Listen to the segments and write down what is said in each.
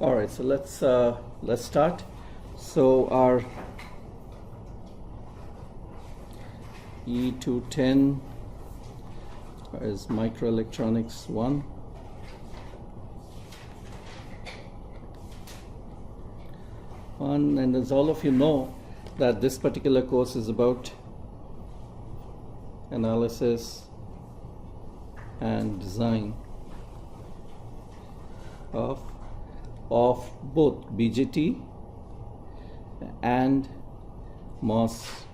All right, so let's start. So our EE210 is microelectronics 1. And as all of you know, that this particular course is about analysis and design of both BJT and MOS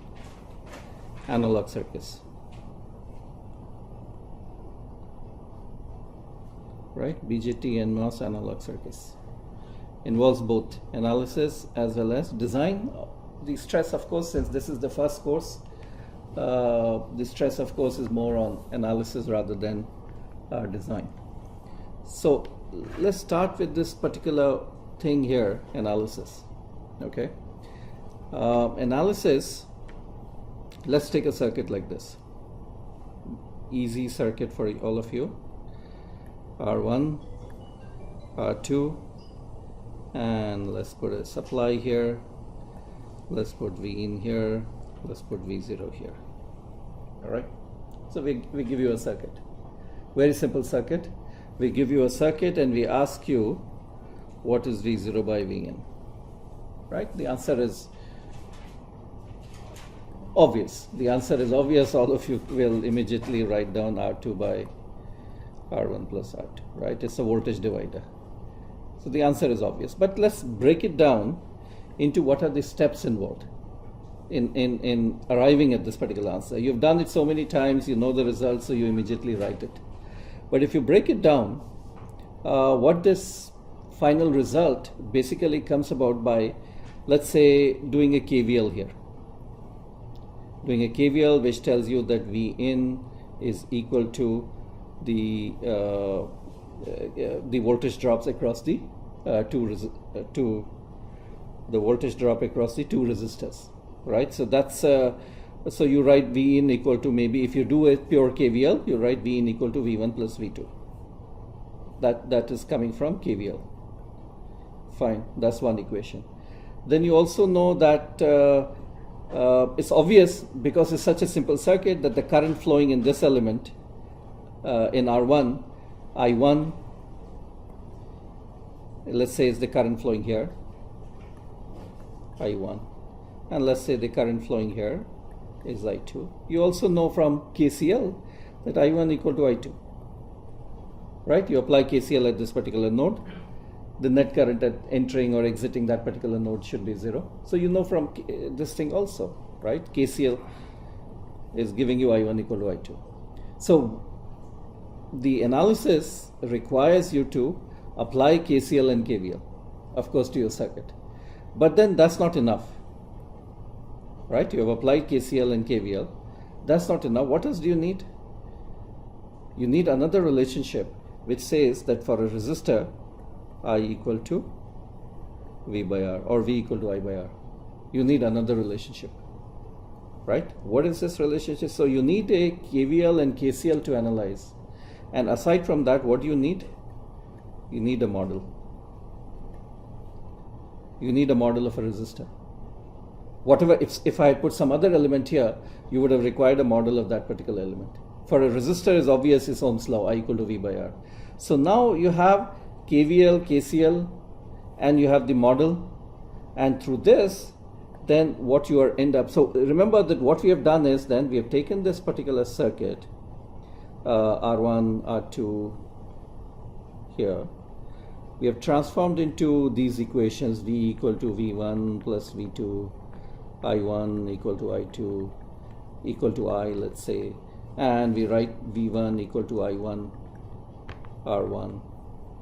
analog circuits, right? BJT and MOS analog circuits involves both analysis as well as design. The stress, of course, since this is the first course, the stress, of course, is more on analysis rather than design. So let's start with this particular thing here, analysis. Okay, analysis. Let's take a circuit like this. Easy circuit for all of you. R1, R2, and let's put a supply here. Let's put V in here. Let's put V0 here. All right. So we give you a circuit. Very simple circuit. We give you a circuit and we ask you what is V0 by Vn. Right? The answer is obvious. The answer is obvious. All of you will immediately write down R2 by R1 plus R2. Right? It's a voltage divider. So the answer is obvious. But let's break it down into what are the steps involved in arriving at this particular answer. You've done it so many times, you know the result, so you immediately write it. But if you break it down, what this final result basically comes about by, let's say, doing a KVL here. Doing a KVL which tells you that V in is equal to the voltage drops across the the voltage drop across the two resistors, right? So that's so you write V in equal to, maybe if you do a pure KVL, you write V in equal to V1 plus V2. That is coming from KVL. Fine, that's one equation. Then you also know that it's obvious, because it's such a simple circuit, that the current flowing in this element in R1, I1, let's say is the current flowing here, I1, and let's say the current flowing here is I2. You also know from KCL that I1 equal to I2, right? You apply KCL at this particular node, the net current at entering or exiting that particular node should be 0. So you know from this thing also, right? KCL is giving you I1 equal to I2. So the analysis requires you to apply KCL and KVL, of course, to your circuit. But then that's not enough, right? You have applied KCL and KVL. That's not enough. What else do you need? You need another relationship which says that for a resistor, I equal to V by R, or V equal to I by R. You need another relationship, right? What is this relationship? So you need a KVL and KCL to analyze. And aside from that, what do you need? You need a model. You need a model of a resistor. Whatever, if I had put some other element here, you would have required a model of that particular element. For a resistor, is obvious, is Ohm's law, I equal to V by R. So now you have KVL, KCL, and you have the model. And through this, then what you are end up. So remember that what we have done is, then we have taken this particular circuit, R1, R2 here. We have transformed into these equations, V equal to V1 plus V2, I1 equal to I2 equal to I, let's say, and we write V1 equal to I1 R1,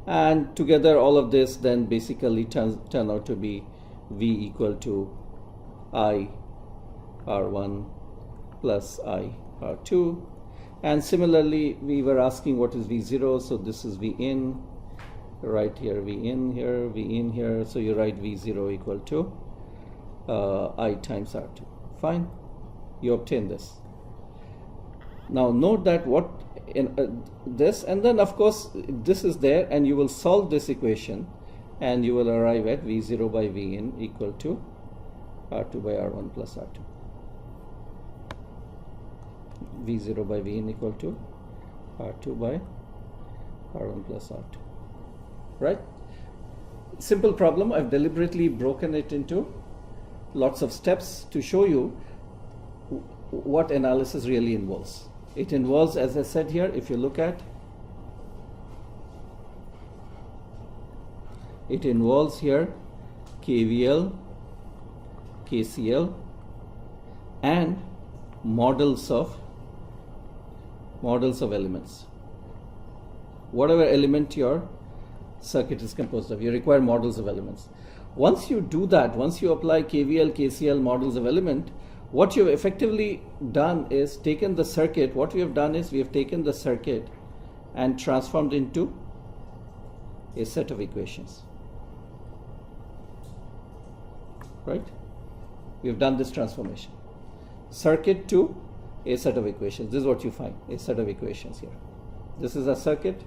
and together all of this then basically turn out to be V equal to I R1 plus I R2. And similarly, we were asking what is V0, so this is V in, right here V in here, V in here, so you write V0 equal to I times R2. Fine, you obtain this. Now note that what in this, and then of course this is there, and you will solve this equation, and you will arrive at V0 by Vin equal to R2 by R1 plus R2. V0 by Vin equal to R2 by R1 plus R2. Right? Simple problem. I've deliberately broken it into lots of steps to show you what analysis really involves. It involves, as I said here, if you look at, it involves here KVL, KCL, and models of elements. Whatever element your circuit is composed of, you require models of elements. Once you do that, once you apply KVL, KCL, models of element, what you've effectively done is taken the circuit. What we have done is we have taken the circuit and transformed into a set of equations. Right? We have done this transformation. Circuit to a set of equations. This is what you find, a set of equations here. This is a circuit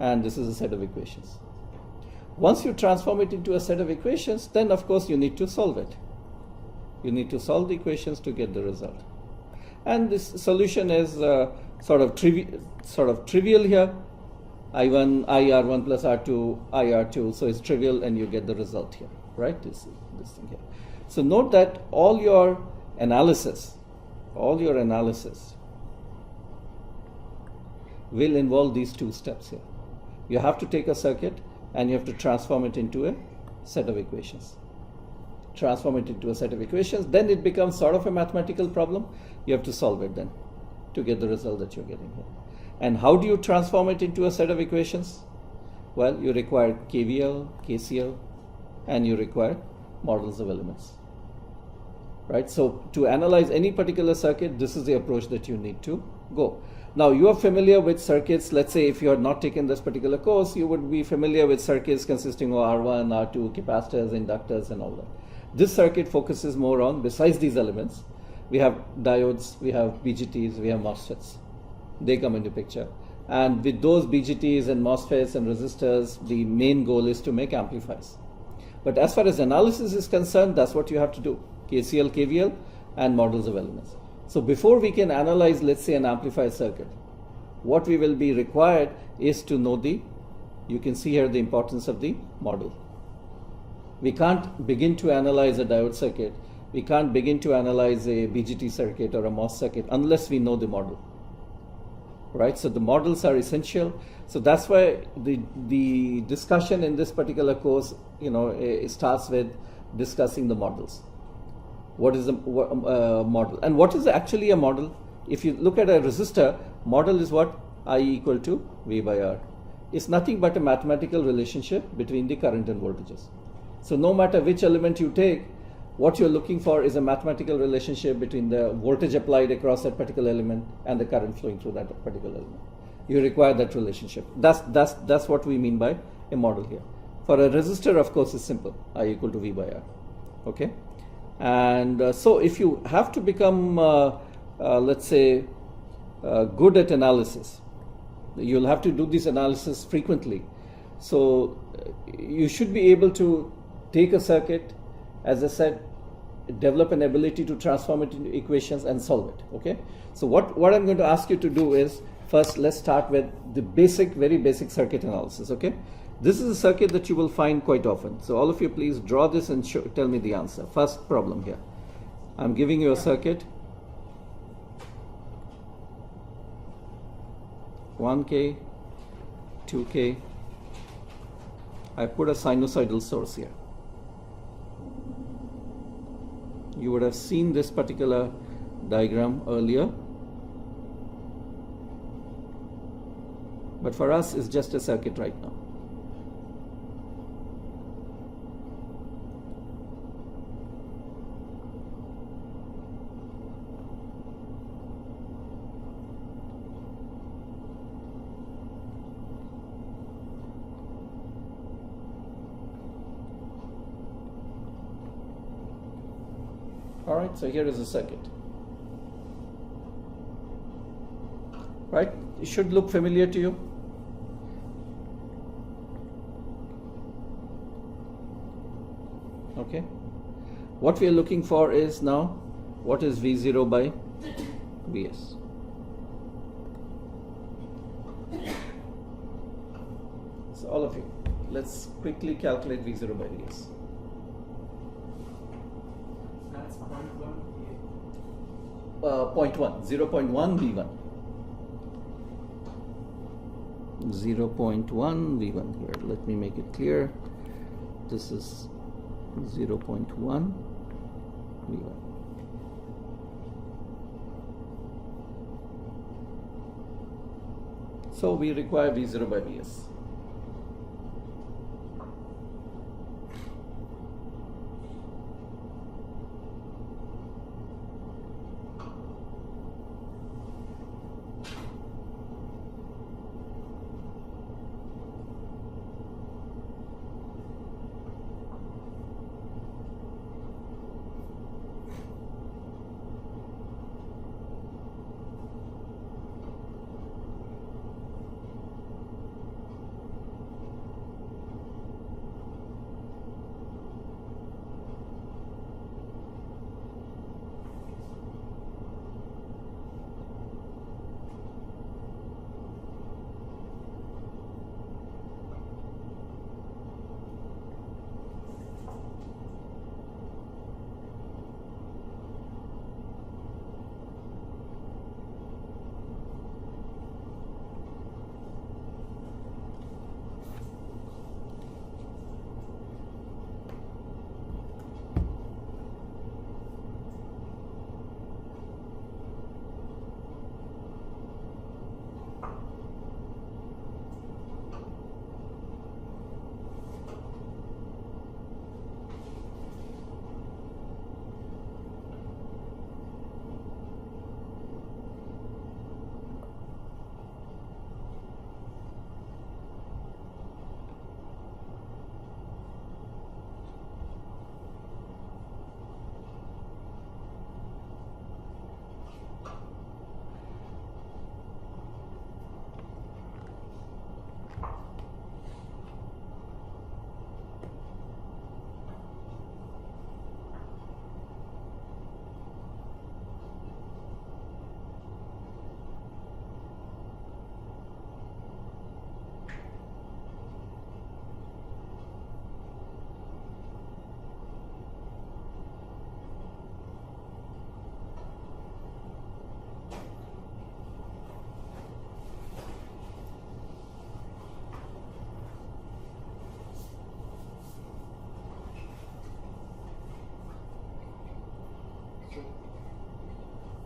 and this is a set of equations. Once you transform it into a set of equations, then of course you need to solve it. You need to solve the equations to get the result. And this solution is sort of trivial here. I1, IR1 plus R2, IR2. So it's trivial and you get the result here, right? This thing here. So note that all your analysis will involve these two steps here. You have to take a circuit and you have to transform it into a set of equations. Transform it into a set of equations, then it becomes sort of a mathematical problem. You have to solve it then to get the result that you're getting here. And how do you transform it into a set of equations? Well, you require KVL, KCL, and you require models of elements. Right? So to analyze any particular circuit, this is the approach that you need to go. Now you are familiar with circuits. Let's say if you had not taken this particular course, you would be familiar with circuits consisting of R1, R2, capacitors, inductors, and all that. This circuit focuses more on, besides these elements, we have diodes, we have BJTs, we have MOSFETs. They come into picture. And with those BJTs and MOSFETs and resistors, the main goal is to make amplifiers. But as far as analysis is concerned, that's what you have to do. KCL, KVL, and models of elements. So before we can analyze, let's say, an amplifier circuit, what we will be required is to know you can see here the importance of the model. We can't begin to analyze a diode circuit. We can't begin to analyze a BJT circuit or a MOS circuit unless we know the model. Right? So the models are essential. So that's why the discussion in this particular course, it starts with discussing the models. What is a model? And what is actually a model? If you look at a resistor, model is what? I equal to V by R. It's nothing but a mathematical relationship between the current and voltages. So no matter which element you take, what you're looking for is a mathematical relationship between the voltage applied across that particular element and the current flowing through that particular element. You require that relationship. That's what we mean by a model here. For a resistor, of course, it's simple. I equal to V by R. Okay? And so if you have to become, let's say, good at analysis, you'll have to do this analysis frequently. So you should be able to take a circuit, as I said, develop an ability to transform it into equations and solve it. Okay? So what I'm going to ask you to do is, first let's start with the very basic circuit analysis. Okay? This is a circuit that you will find quite often. So all of you please draw this and tell me the answer. First problem here. I'm giving you a circuit. 1K, 2K. I put a sinusoidal source here. You would have seen this particular diagram earlier. But for us, it's just a circuit right now. Alright, so here is a circuit. Right? It should look familiar to you. Okay. What we are looking for is now, what is V0 by Vs? So all of you, let's quickly calculate V0 by Vs. That's 0.1. 0.1 V1. 0.1 V1 here. Let me make it clear. This is 0.1 V1. So we require V0 by Vs.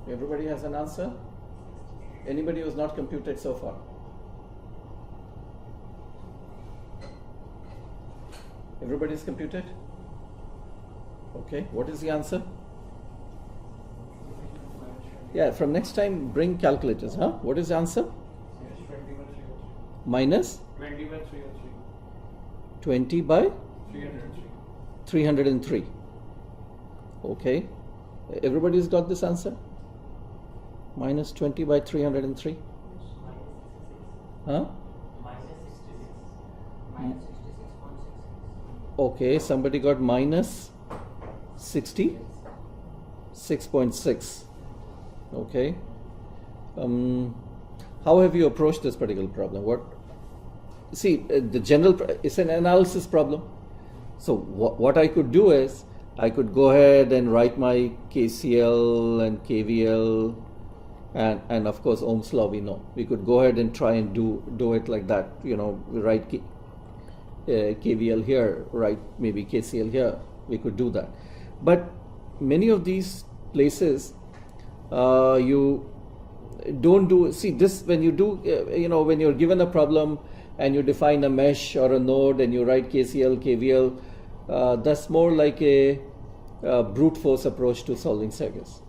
Everybody has an answer? Anybody who's not computed so far? Everybody's computed? Okay, what is the answer? Yeah, from next time bring calculators, huh? What is the answer? Minus? 20 by 303. 20 by 303. 303. Okay. Everybody's got this answer? Minus 20 by 303? Huh? Minus 66.66. Okay, somebody got minus 66.6. Okay. How have you approached this particular problem? See, the general, it's an analysis problem. So what I could do is, I could go ahead and write my KCL and KVL, and of course Ohm's law we know. We could go ahead and try and do it like that. You know, we write KVL here, write maybe KCL here. We could do that. But many of these places, you don't do. See this when you do. When you're given a problem and you define a mesh or a node and you write KCL, KVL. That's more like a brute force approach to solving circuits.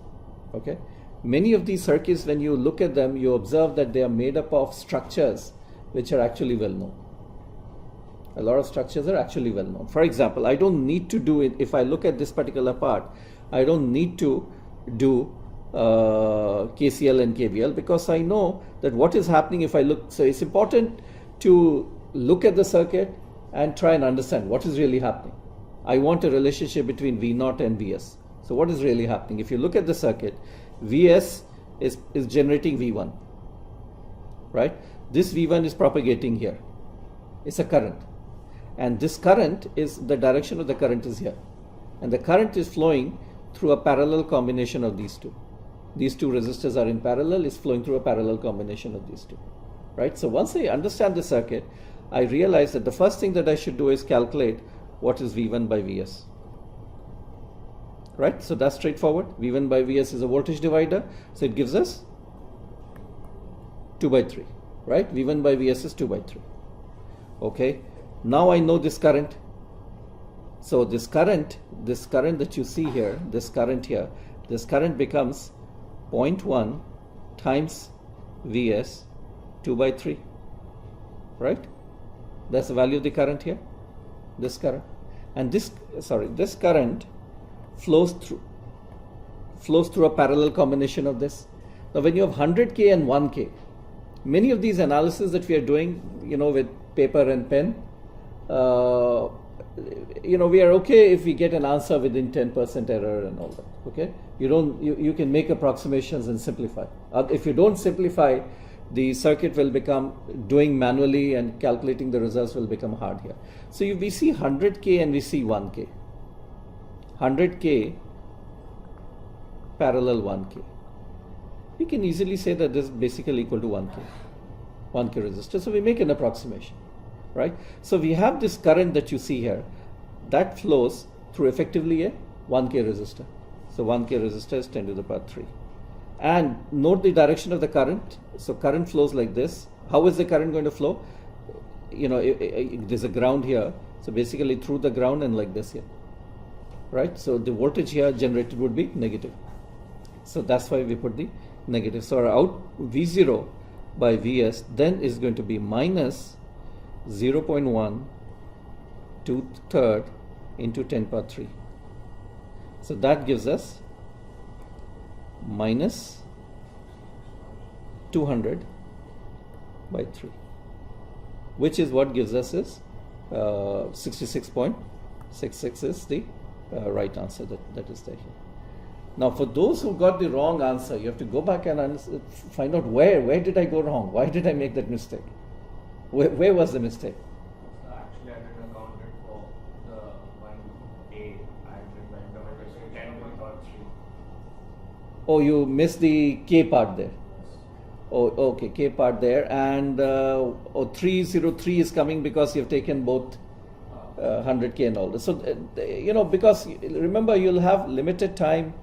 Okay, many of these circuits, when you look at them, you observe that they are made up of structures which are actually well known. A lot of structures are actually well known. For example, I don't need to do it. If I look at this particular part, I don't need to do KCL and KVL because I know that what is happening if I look. So it's important to look at the circuit and try and understand what is really happening. I want a relationship between V0 and Vs. So what is really happening? If you look at the circuit, Vs is generating V1, right? This V1 is propagating here. It's a current. And this current is, the direction of the current is here. And the current is flowing through a parallel combination of these two. These two resistors are in parallel, it's flowing through a parallel combination of these two, right? So once I understand the circuit, I realize that the first thing that I should do is calculate what is V1 by Vs, right? So that's straightforward. V1 by Vs is a voltage divider, so it gives us 2 by 3, right? V1 by Vs is 2 by 3. Okay, now I know this current. So this current that you see here, this current here, this current becomes 0.1 times Vs 2 by 3, right? That's the value of the current here, this current. And this current flows through a parallel combination of this. Now when you have 100K and 1K, many of these analyses that we are doing, with paper and pen, we are okay if we get an answer within 10% error and all that, okay? You can make approximations and simplify. If you don't simplify, the circuit will become, doing manually and calculating the results will become hard here. So we see 100K and we see 1K. 100K parallel 1K. We can easily say that this is basically equal to 1K resistor. So we make an approximation, right? So we have this current that you see here that flows through effectively a 1K resistor. So 1K resistor is 10 to the power 3. And note the direction of the current. So current flows like this. How is the current going to flow? There's a ground here. So basically through the ground and like this here, right? So the voltage here generated would be negative. So that's why we put the negative. So our out V0 by Vs then is going to be minus 0.1 2/3 into 10 power 3. So that gives us minus 200 by 3, which is what gives us is 66.66 is the right answer that is there here. Now for those who got the wrong answer, you have to go back and find out where did I go wrong? Why did I make that mistake? Where was the mistake? Actually, I didn't account it for the 1A. I did like the 10 to the power 3. Oh, you missed the K part there. Oh, okay, K part there. And 303 is coming because you've taken both 100K and all this. So, because remember, you'll have limited time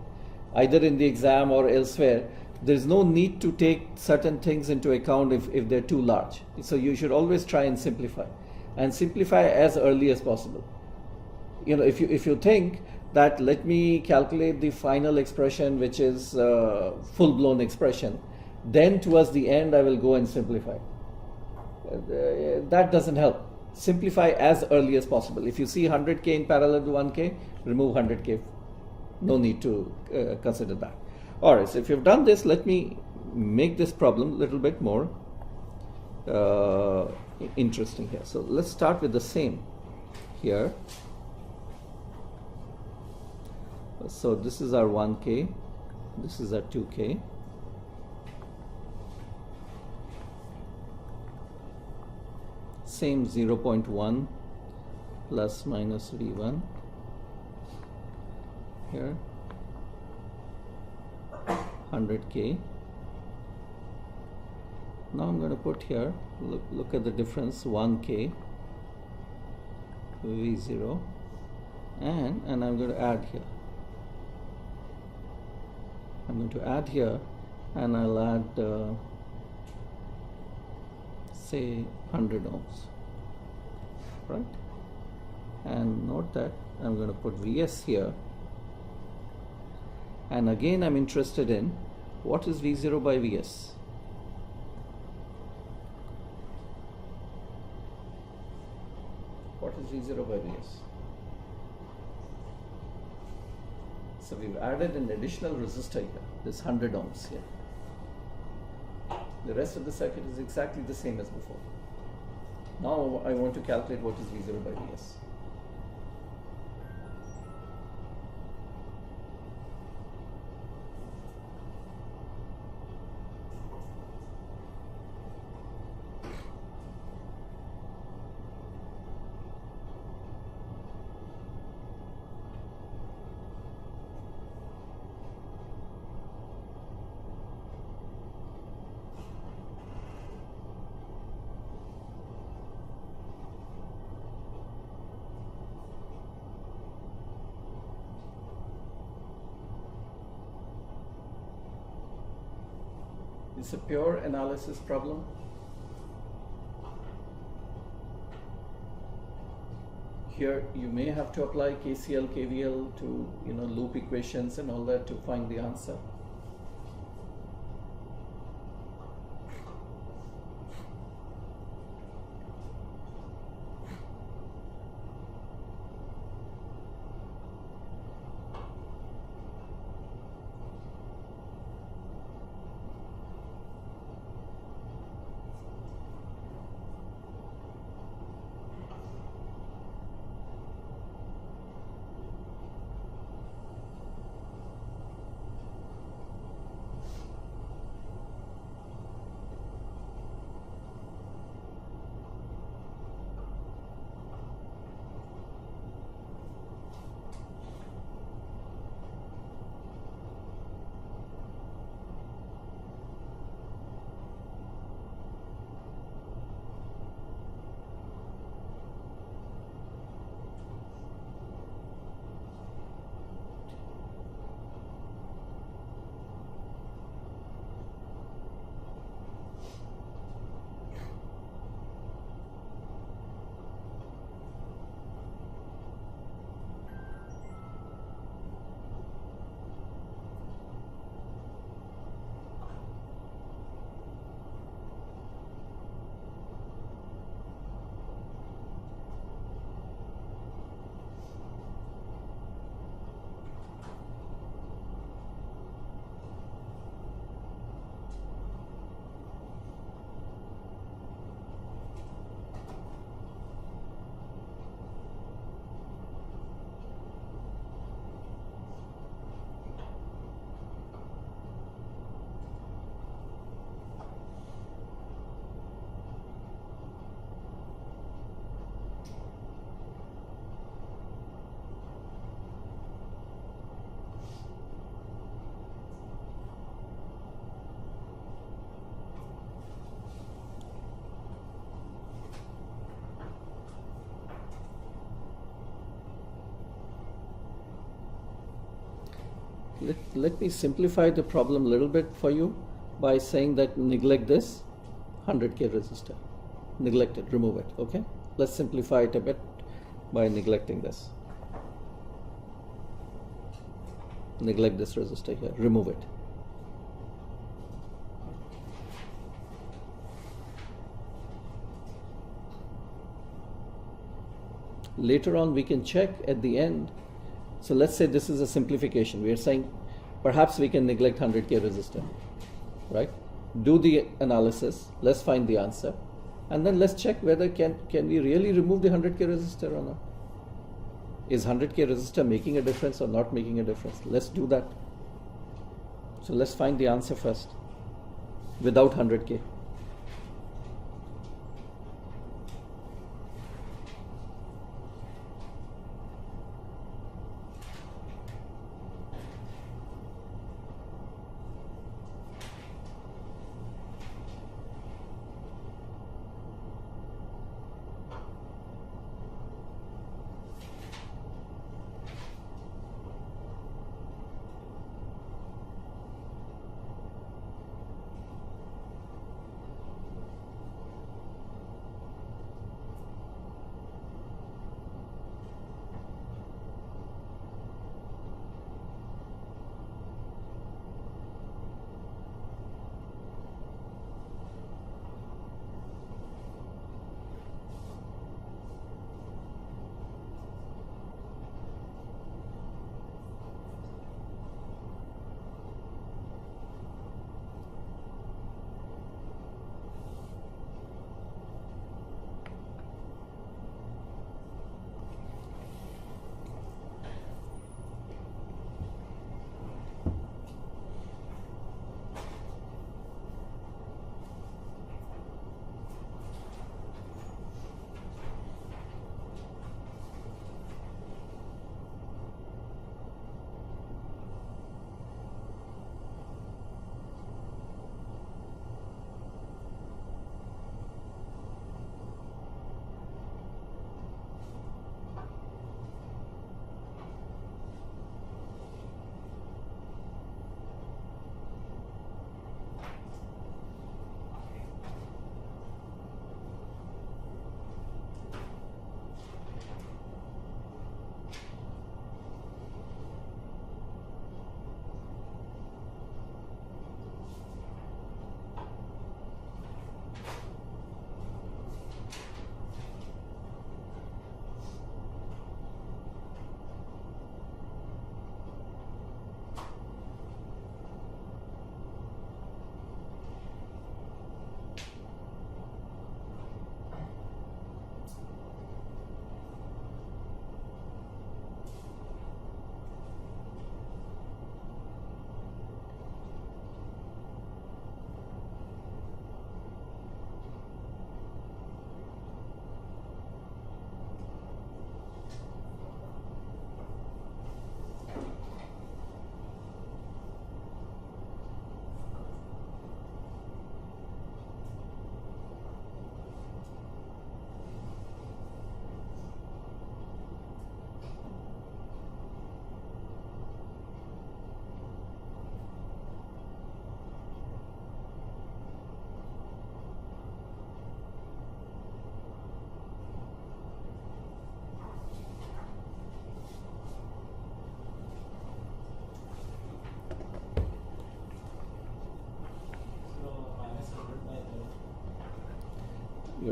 either in the exam or elsewhere. There's no need to take certain things into account if they're too large. So you should always try and simplify as early as possible. If you think that let me calculate the final expression, which is full-blown expression, then towards the end I will go and simplify. That doesn't help. Simplify as early as possible. If you see 100K in parallel to 1K, remove 100K. No need to consider that. Alright, so if you've done this, let me make this problem a little bit more interesting here. So let's start with the same here. So this is our 1K, this is our 2K. Same 0.1 plus minus V1 here, 100K. Now I'm going to put here, look at the difference, 1K, V0, and I'm going to add here. I'm going to add here, and I'll add say 100 ohms, right? And note that I'm going to put Vs here, and again I'm interested in what is V0 by Vs. What is V0 by Vs? So we've added an additional resistor here, this 100 ohms here. The rest of the circuit is exactly the same as before. Now I want to calculate what is V0 by Vs. It's a pure analysis problem. Here you may have to apply KCL, KVL to loop equations and all that to find the answer. Let me simplify the problem a little bit for you by saying that neglect this 100K resistor. Neglect it, remove it, okay? Let's simplify it a bit by neglecting this. Neglect this resistor here, remove it. Later on we can check at the end. So let's say this is a simplification. We are saying perhaps we can neglect 100K resistor, right? Do the analysis, let's find the answer, and then let's check whether can we really remove the 100K resistor or not. Is 100K resistor making a difference or not making a difference? Let's do that. So let's find the answer first without 100K.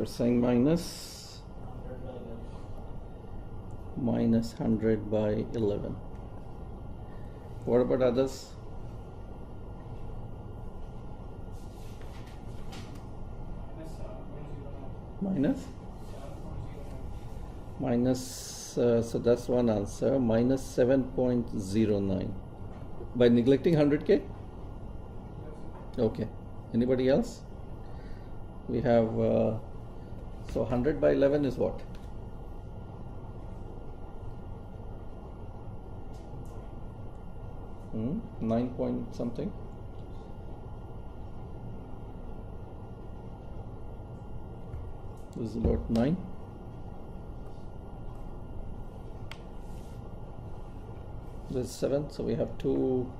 you're saying minus 100 by 11. What about others? Minus, so that's one answer, minus 7.09. By neglecting 100K? Okay. Anybody else? We have, so 100 by 11 is what? Hmm? 9 point something? This is about 9. This is 7, so we have two,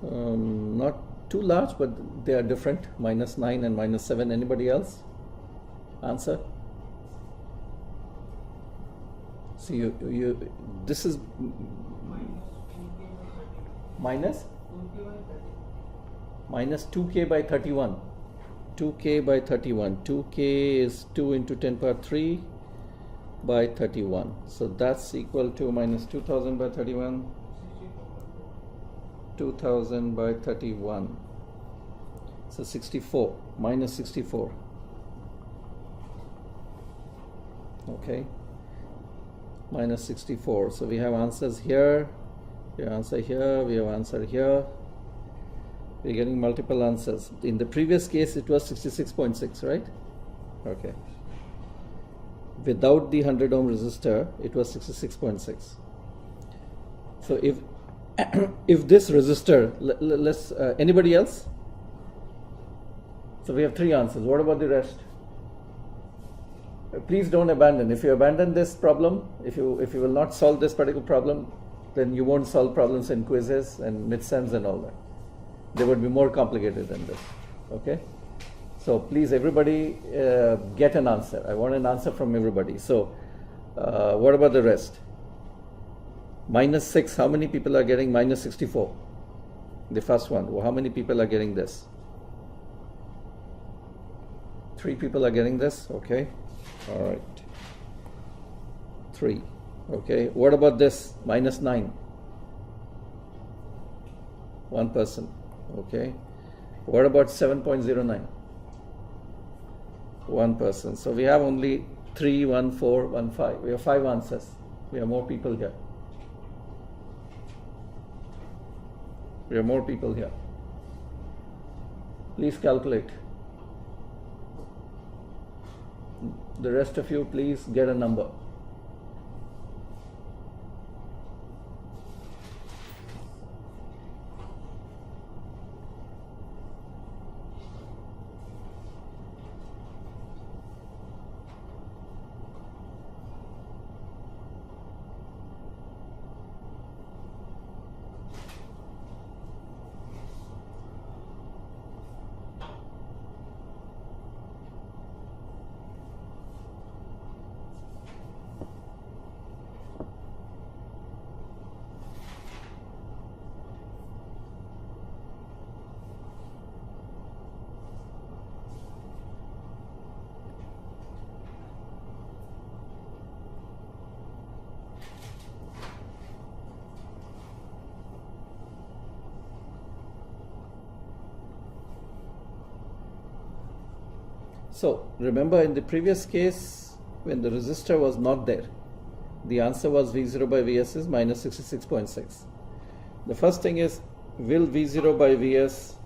not too large, but they are different, minus 9 and minus 7. Anybody else? Answer? See, you this is minus 2k by 31. 2k by 31. 2k is 2 into 10 power 3 by 31. So that's equal to minus 2000 by 31. 2000 by 31. So 64. Minus 64. Okay. Minus 64. So we have answers here. We have answer here. We have answer here. We're getting multiple answers. In the previous case, it was 66.6, right? Okay. Without the 100 ohm resistor, it was 66.6. So if if this resistor, let's anybody else? So we have 3 answers. What about the rest? Please don't abandon. If you abandon this problem, if you will not solve this particular problem, then you won't solve problems in quizzes and midterms and all that. They would be more complicated than this. Okay? So please, everybody, get an answer. I want an answer from everybody. So what about the rest? Minus 6, how many people are getting minus 64? The first one. How many people are getting this? 3 people are getting this. Okay. All right. 3. Okay. What about this? Minus 9. 1 person. Okay. What about 7.09? 1 person. So we have only 3, 1, 4, 1, 5. We have 5 answers. We have more people here. We have more people here. Please calculate. The rest of you, please get a number. So remember, in the previous case, when the resistor was not there, the answer was V0 by Vs is minus 66.6. The first thing is, will V0 by Vs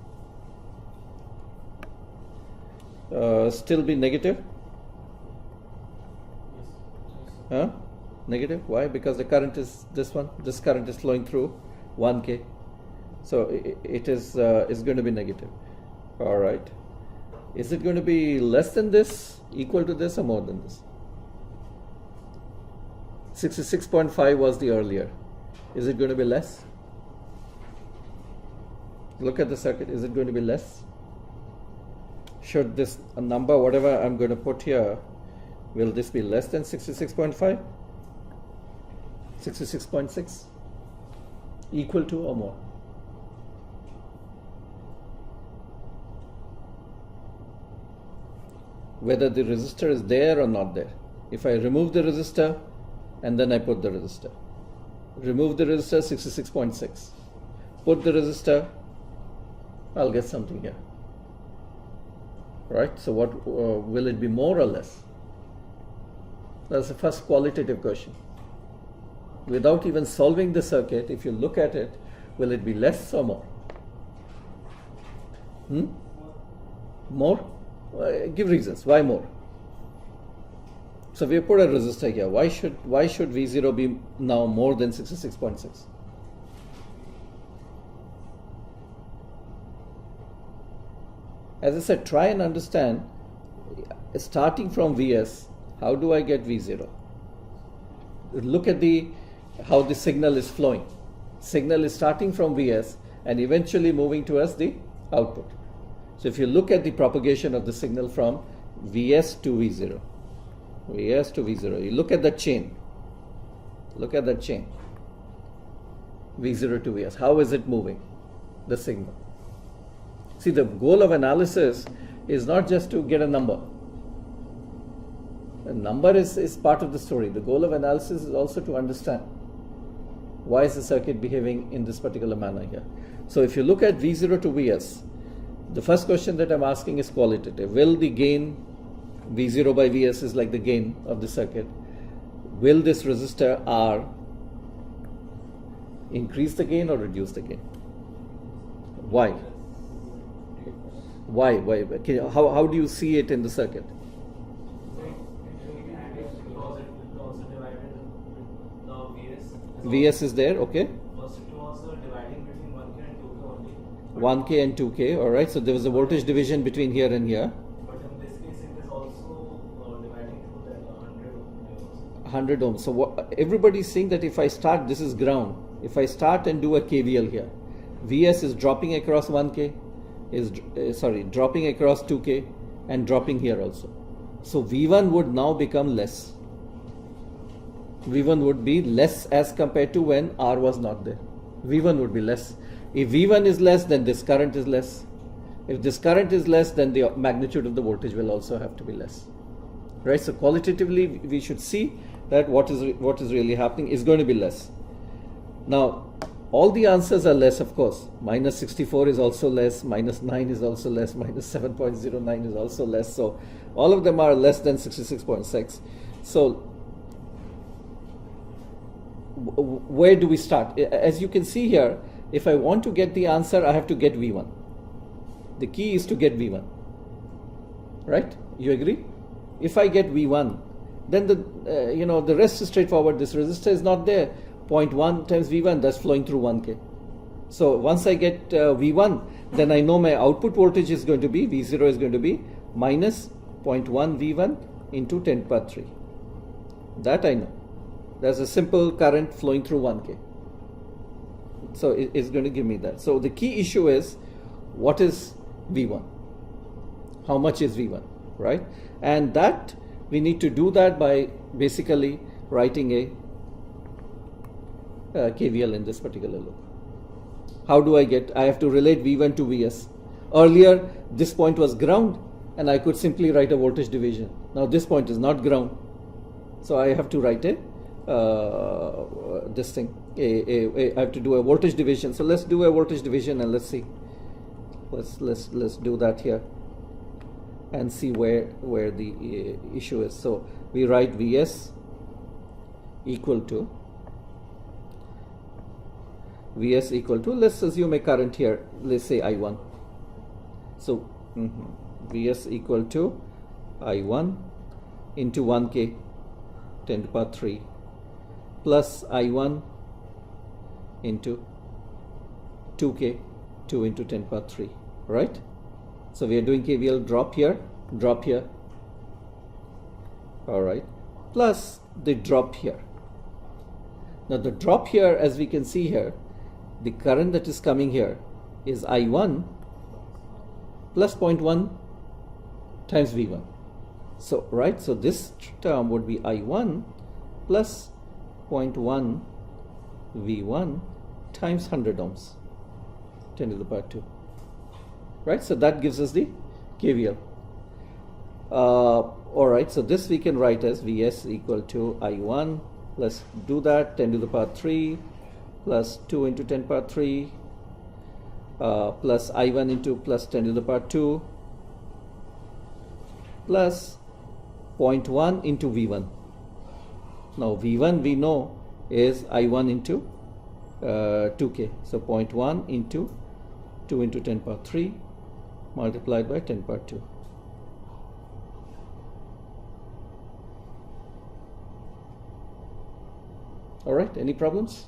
still be negative? Huh? Negative? Why? Because the current is this one. This current is flowing through 1K. So it is going to be negative. All right. Is it going to be less than this, equal to this, or more than this? 66.5 was the earlier. Is it going to be less? Look at the circuit. Is it going to be less? Should this number, whatever I'm going to put here, will this be less than 66.5? 66.6? Equal to or more? whether the resistor is there or not there. If I remove the resistor and then I put the resistor, remove the resistor, 66.6, put the resistor, I'll get something here, right? So what will it be, more or less? That's the first qualitative question. Without even solving the circuit, if you look at it, will it be less or more? More? Give reasons. Why more? So we put a resistor here. Why should V0 be now more than 66.6? As I said, try and understand, starting from Vs, how do I get V0? Look at how the signal is flowing. Signal is starting from Vs and eventually moving towards the output. So if you look at the propagation of the signal from Vs to V0, Vs to V0, you look at that chain. Look at that chain. V0 to Vs. How is it moving? The signal. See, the goal of analysis is not just to get a number. A number is part of the story. The goal of analysis is also to understand why is the circuit behaving in this particular manner here. So if you look at V0 to Vs, the first question that I'm asking is qualitative. Will the gain V0 by Vs is like the gain of the circuit? Will this resistor R increase the gain or reduce the gain? Why? Why? How do you see it in the circuit? Vs is there, okay. First it was dividing between 1K and 2K only. 1K and 2K, alright. So there was a voltage division between here and here. But in this case it is also dividing through that 100 ohms. 100 ohms. So everybody's saying that if I start, this is ground. If I start and do a KVL here, Vs is dropping across 1K, dropping across 2K and dropping here also. So V1 would now become less. V1 would be less as compared to when R was not there. V1 would be less. If V1 is less, then this current is less. If this current is less, then the magnitude of the voltage will also have to be less. Right? So qualitatively, we should see that what is really happening is going to be less. Now, all the answers are less, of course. Minus 64 is also less, minus 9 is also less, minus 7.09 is also less. So all of them are less than 66.6. So where do we start? As you can see here, if I want to get the answer, I have to get V1. The key is to get V1. Right? You agree? If I get V1, then the rest is straightforward. This resistor is not there. 0.1 times V1, that's flowing through 1K. So once I get V1, then I know my output voltage is going to be, V0 is going to be minus 0.1 V1 into 10 to the power 3. That I know. There's a simple current flowing through 1K. So it's going to give me that. So the key issue is, what is V1? How much is V1, right? And that, we need to do that by basically writing a KVL in this particular loop. How do I have to relate V1 to Vs. Earlier, this point was ground, and I could simply write a voltage division. Now this point is not ground. So I have to write I have to do a voltage division. So let's do a voltage division and let's see. Let's do that here and see where the issue is. So we write Vs equal to, let's assume a current here, let's say I1. So Vs equal to I1 into 1K 10 to the power 3 plus I1 into 2K 2 into 10 to the power 3, right? So we are doing KVL, drop here, alright, plus the drop here. Now the drop here, as we can see here, the current that is coming here is I1 plus 0.1 times V1. So, right, so this term would be I1 plus 0.1 V1 times 100 ohms, 10 to the power 2. Right, so that gives us the KVL. All right, so this we can write as Vs equal to I1. Let's do that. 10 to the power 3 plus 2 into 10 power 3 plus I1 into plus 10 to the power 2 plus 0.1 into V1. Now V1 we know is I1 into 2k. So 0.1 into 2 into 10 power 3 multiplied by 10 power 2. All right, any problems?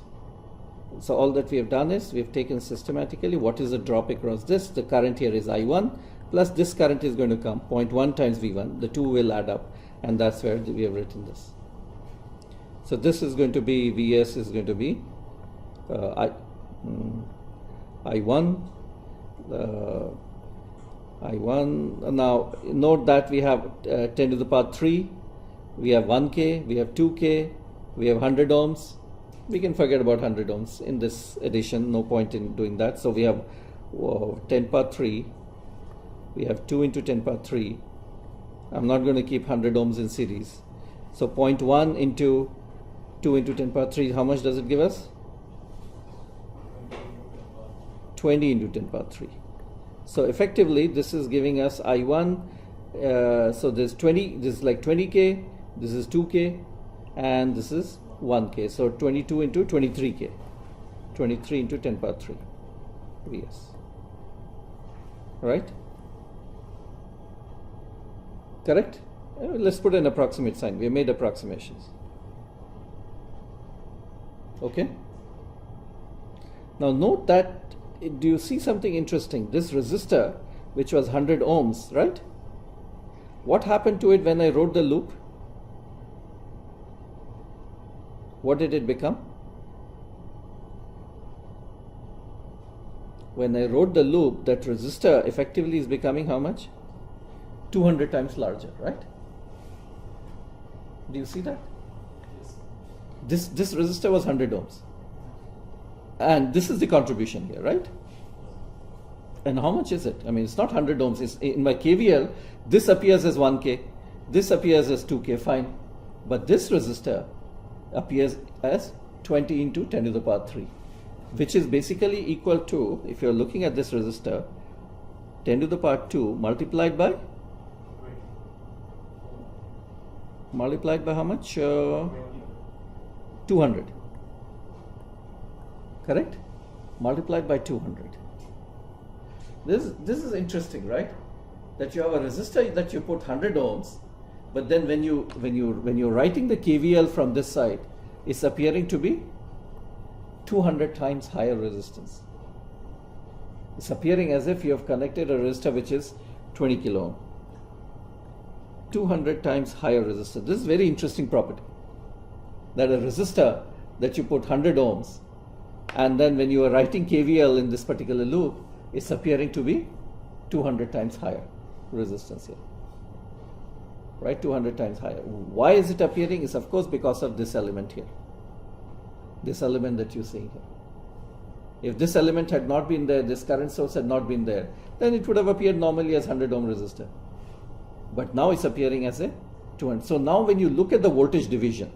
So all that we have done is we have taken systematically what is the drop across this. The current here is I1 plus this current is going to come 0.1 times V1. The two will add up, and that's where we have written this. So this is going to be Vs is going to be I1. I1. Now note that we have 10 to the power 3. We have 1k. We have 2k. We have 100 ohms. We can forget about 100 ohms in this addition. No point in doing that. So we have 10 power 3. We have 2 into 10 power 3. I'm not going to keep 100 ohms in series. So 0.1 into 2 into 10 power 3. How much does it give us? 20 into 10 power 3. So effectively this is giving us I1. So there's 20. This is like 20k. This is 2k. And this is 1k, so 22 into 23k, 23 into 10 power 3 Vs, right? Correct? Let's put an approximate sign. We have made approximations. Okay? Now note that, do you see something interesting? This resistor, which was 100 ohms, right? What happened to it when I wrote the loop? What did it become? When I wrote the loop, that resistor effectively is becoming how much? 200 times larger, right? Do you see that? Yes. This resistor was 100 ohms. And this is the contribution here, right? And how much is it? I mean, it's not 100 ohms. It's, in my KVL, this appears as 1k. This appears as 2k, fine. But this resistor appears as 20 into 10 to the power 3, which is basically equal to, if you're looking at this resistor, 10 to the power 2 multiplied by how much? 200. Correct? Multiplied by 200. This is interesting, right? That you have a resistor that you put 100 ohms, but then when you're writing the KVL from this side, it's appearing to be 200 times higher resistance. It's appearing as if you have connected a resistor which is 20 kilo ohm. 200 times higher resistor. This is very interesting property. That a resistor that you put 100 ohms, and then when you are writing KVL in this particular loop, it's appearing to be 200 times higher resistance here. Right, 200 times higher. Why is it appearing? It's of course because of this element here. This element that you're seeing here. If this element had not been there, this current source had not been there, then it would have appeared normally as 100 ohm resistor. But now it's appearing as a 200. So now when you look at the voltage division,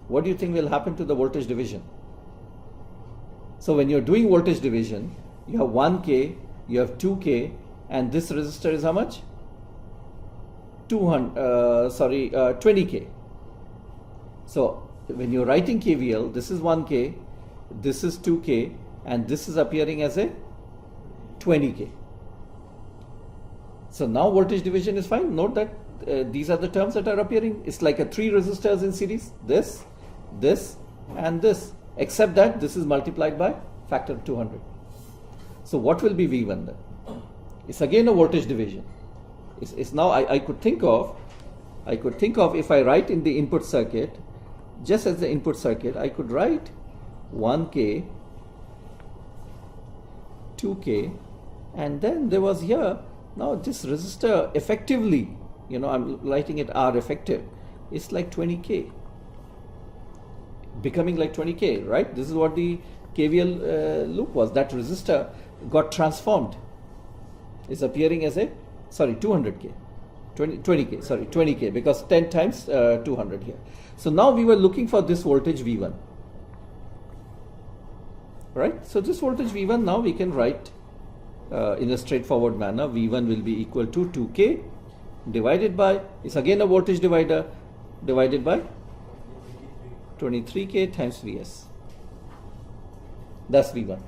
what do you think will happen to the voltage division? So when you're doing voltage division, you have 1k, you have 2k, and this resistor is how much? 20k. So when you're writing KVL, this is 1k, this is 2k, and this is appearing as a 20k. So now voltage division is fine. Note that these are the terms that are appearing. It's like a 3 resistors in series, this, and this, except that this is multiplied by factor of 200. So what will be V1 then? It's again a voltage division. It's now I could think of if I write in the input circuit, just as the input circuit, I could write 1k, 2k, and then there was here, now this resistor effectively, I'm writing it R effective, it's like 20k, becoming like 20k, right? This is what the KVL loop was. That resistor got transformed. It's appearing as 200k. 20k, sorry, 20k, because 10 times 200 here. So now we were looking for this voltage V1. Right? So this voltage V1 now we can write in a straightforward manner. V1 will be equal to 2k divided by, it's again a voltage divider, divided by 23k times Vs. That's V1.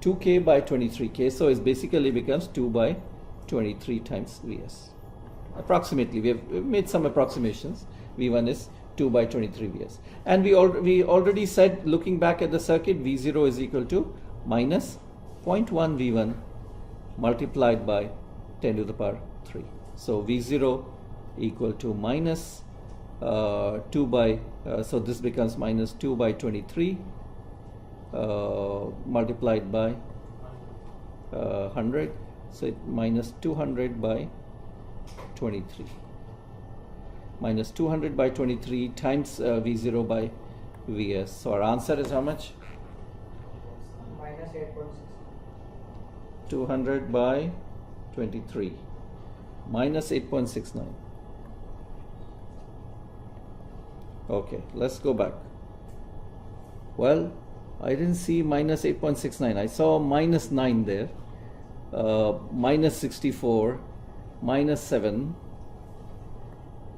2k by 23k, so it basically becomes 2 by 23 times Vs. Approximately, we have made some approximations. V1 is 2 by 23 Vs. And we already said, looking back at the circuit, V0 is equal to minus 0.1 V1 multiplied by 10 to the power 3. So V0 equal to minus 2 by, so this becomes minus 2 by 23 multiplied by 100. So it minus 200 by 23. Minus 200 by 23 times V0 by Vs. So our answer is how much? Minus 8.6. 200 by 23 minus 8.69. Okay, let's go back. Well, I didn't see minus 8.69. I saw minus 9 there. Minus 64, minus 7,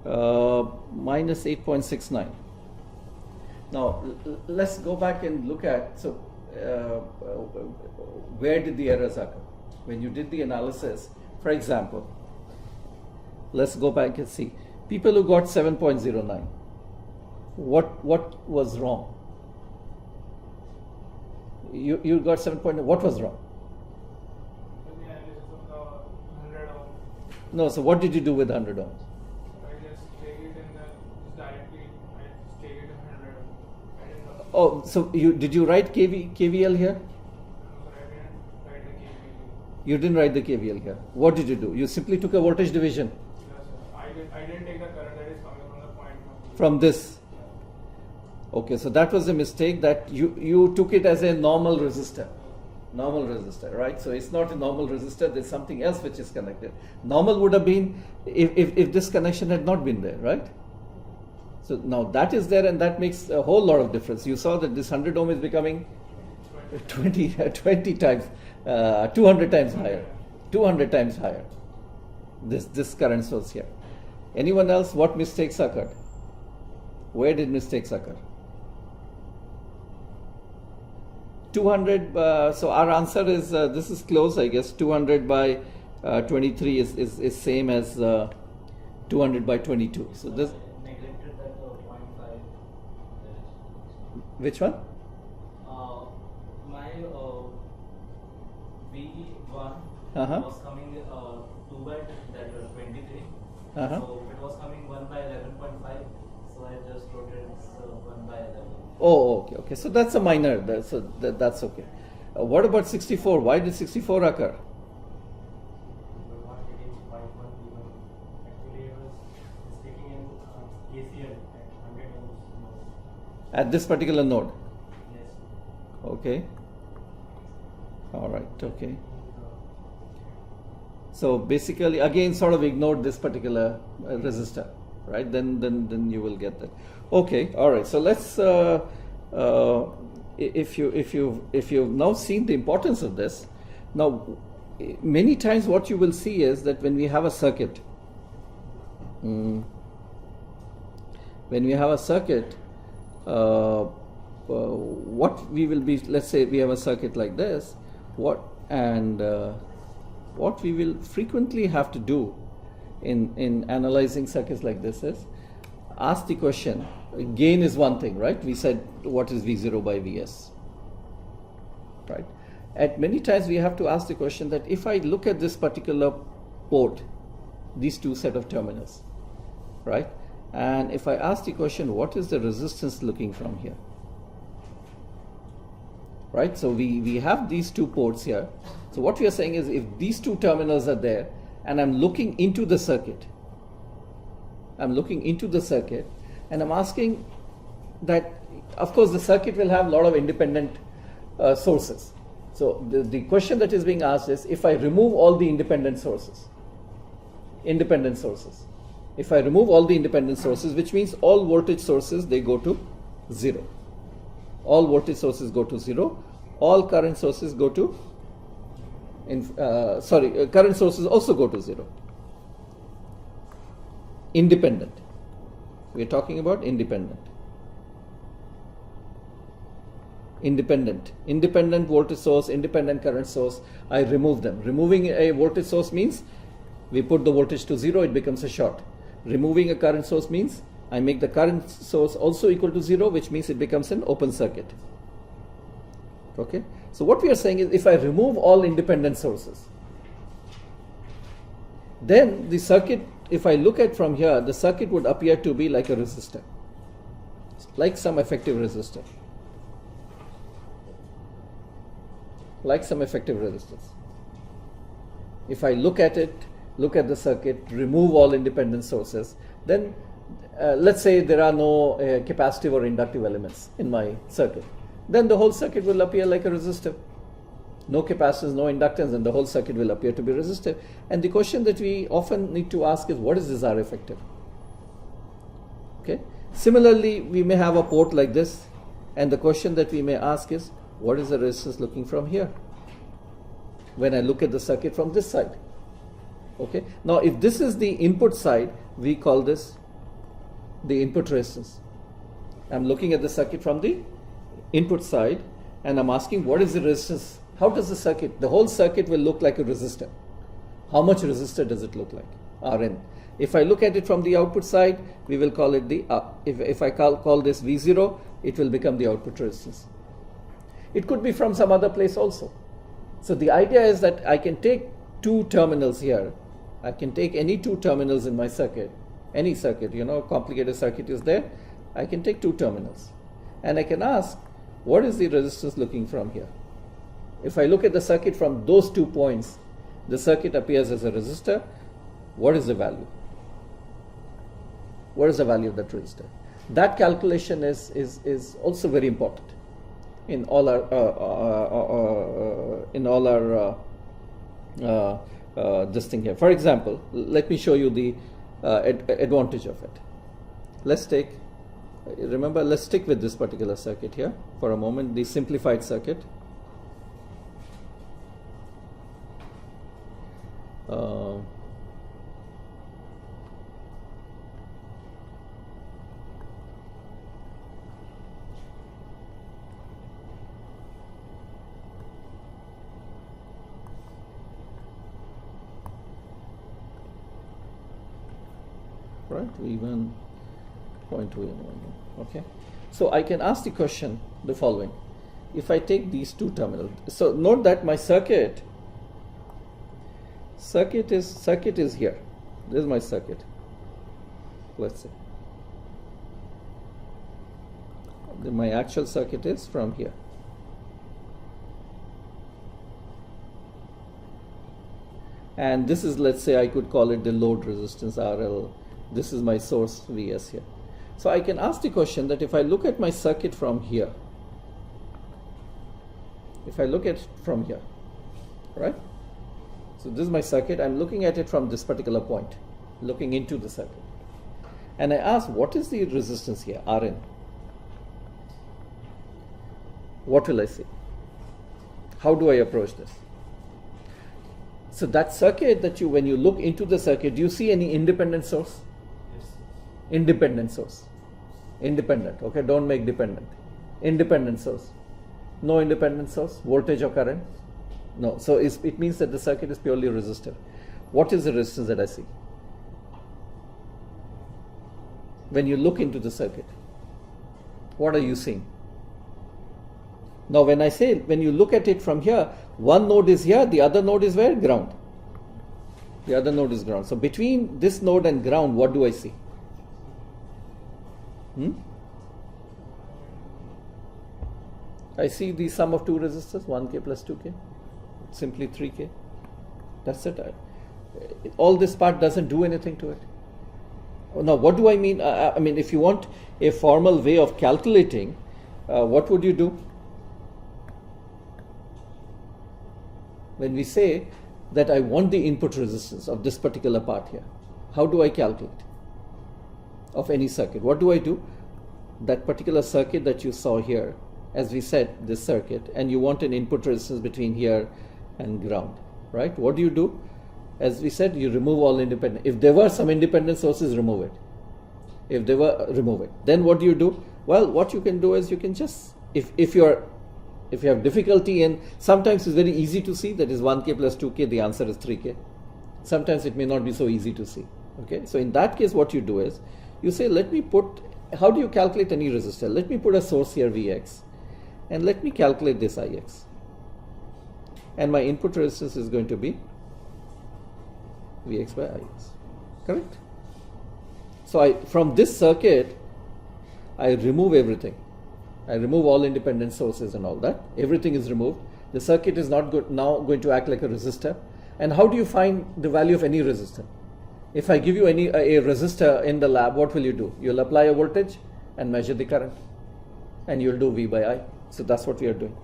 minus 8.69. Now let's go back and look at, so where did the errors occur? When you did the analysis, for example, let's go back and see. People who got 7.09, what was wrong? You got 7.9, what was wrong? No, so what did you do with 100 ohms? I just take it in the directly. I just take it in 100. I didn't know. Oh, so did you write KVL here? I didn't write the KVL. You didn't write the KVL here. What did you do? You simply took a voltage division Yes, sir. I didn't take the current that is coming from the point. from this. Okay, so that was a mistake, that you took it as a normal resistor. Normal resistor, right? So it's not a normal resistor, there's something else which is connected. Normal would have been if this connection had not been there, right? So now that is there, and that makes a whole lot of difference. You saw that this 100 ohm is becoming 20 times, 200 times higher. 200 times higher. This current source here. Anyone else? What mistakes occurred? Where did mistakes occur? 200, so our answer is, this is close, I guess. 200 by 23 is same as 200 by 22. So this, Neglected that 0.5. which one? My V1 Uh-huh. was coming 2 by that 23. Uh-huh. So it was coming 1 by 11.5. So I just wrote it 1 by 11. Oh, okay. So that's a minor, that's okay. What about 64? Why did 64 occur? At this particular node? Yes. Okay. All right, okay. So basically, again, sort of ignored this particular resistor, right? Then you will get that. Okay, all right. So let's, if you've now seen the importance of this, now many times what you will see is that when we have a circuit, what we will be, let's say we have a circuit like this, what we will frequently have to do in analyzing circuits like this is ask the question. Gain is one thing, right? We said what is V0 by Vs, right? At many times we have to ask the question that if I look at this particular port, these two set of terminals, right? And if I ask the question, what is the resistance looking from here? Right? So we have these two ports here. So what we are saying is, if these two terminals are there and I'm looking into the circuit, and I'm asking that, of course, the circuit will have a lot of independent sources. So the question that is being asked is, if I remove all the independent sources, independent sources. If I remove all the independent sources, which means all voltage sources, they go to 0. All voltage sources go to 0. All current sources go to, current sources also go to 0. Independent. We are talking about independent. Independent voltage source, independent current source, I remove them. Removing a voltage source means we put the voltage to 0, it becomes a short. Removing a current source means I make the current source also equal to 0, which means it becomes an open circuit. Okay? So what we are saying is, if I remove all independent sources, then the circuit, if I look at from here, the circuit would appear to be like a resistor, like some effective resistor. Like some effective resistors. If I look at it, look at the circuit, remove all independent sources, then let's say there are no capacitive or inductive elements in my circuit, then the whole circuit will appear like a resistor. No capacitance, no inductance, and the whole circuit will appear to be resistive. And the question that we often need to ask is, what is this R effective? Okay. Similarly, we may have a port like this, and the question that we may ask is, what is the resistance looking from here when I look at the circuit from this side? Okay. Now, if this is the input side, we call this the input resistance. I'm looking at the circuit from the input side, and I'm asking, what is the resistance? How does the circuit, the whole circuit will look like a resistor. How much resistor does it look like? Rn. If I look at it from the output side, we will call it the, if I call this V0, it will become the output resistance. It could be from some other place also. So the idea is that I can take two terminals here. I can take any two terminals in my circuit, any circuit, complicated circuit is there. I can take two terminals. And I can ask, what is the resistance looking from here? If I look at the circuit from those 2 points, the circuit appears as a resistor. What is the value? What is the value of that resistor? That calculation is also very important in all our this thing here. For example, let me show you the advantage of it. Let's stick with this particular circuit here for a moment, the simplified circuit. Right, V1.2 okay. So I can ask the question the following. If I take these two terminals, so note that my circuit is here. This is my circuit. Let's say my actual circuit is from here. And this is, let's say I could call it the load resistance RL. This is my source Vs here. So I can ask the question that if I look at my circuit from here, right? So this is my circuit. I'm looking at it from this particular point, looking into the circuit. And I ask, what is the resistance here, Rn? What will I say? How do I approach this? So that circuit that when you look into the circuit, do you see any independent source? Yes. Independent source. Independent, okay, don't make dependent. Independent source. No independent source, voltage or current? No. So it means that the circuit is purely a resistor. What is the resistance that I see? When you look into the circuit, what are you seeing? Now when I say, when you look at it from here, one node is here, the other node is where? Ground. The other node is ground. So between this node and ground, what do I see? I see the sum of two resistors, 1K plus 2K, simply 3K. That's it. All this part doesn't do anything to it. Now, what do I mean? I mean, if you want a formal way of calculating, what would you do? When we say that I want the input resistance of this particular part here. How do I calculate? Of any circuit. What do I do? That particular circuit that you saw here, as we said, this circuit, and you want an input resistance between here and ground, right? What do? As we said, you remove all independent. If there were some independent sources, remove it. If they were, remove it. Then what do? Well, what you can do is you can just, if you have difficulty in, sometimes it's very easy to see, that is 1K plus 2K, the answer is 3K. Sometimes it may not be so easy to see. Okay, so in that case, what you do is, you say, let me put, how do you calculate any resistor? Let me put a source here, Vx, and let me calculate this Ix. And my input resistance is going to be Vx by Ix, correct? So from this circuit, I remove everything. I remove all independent sources and all that. Everything is removed. The circuit is not now going to act like a resistor. And how do you find the value of any resistor? If I give you a resistor in the lab, what will you do? You'll apply a voltage and measure the current. And you'll do V by I. So that's what we are doing.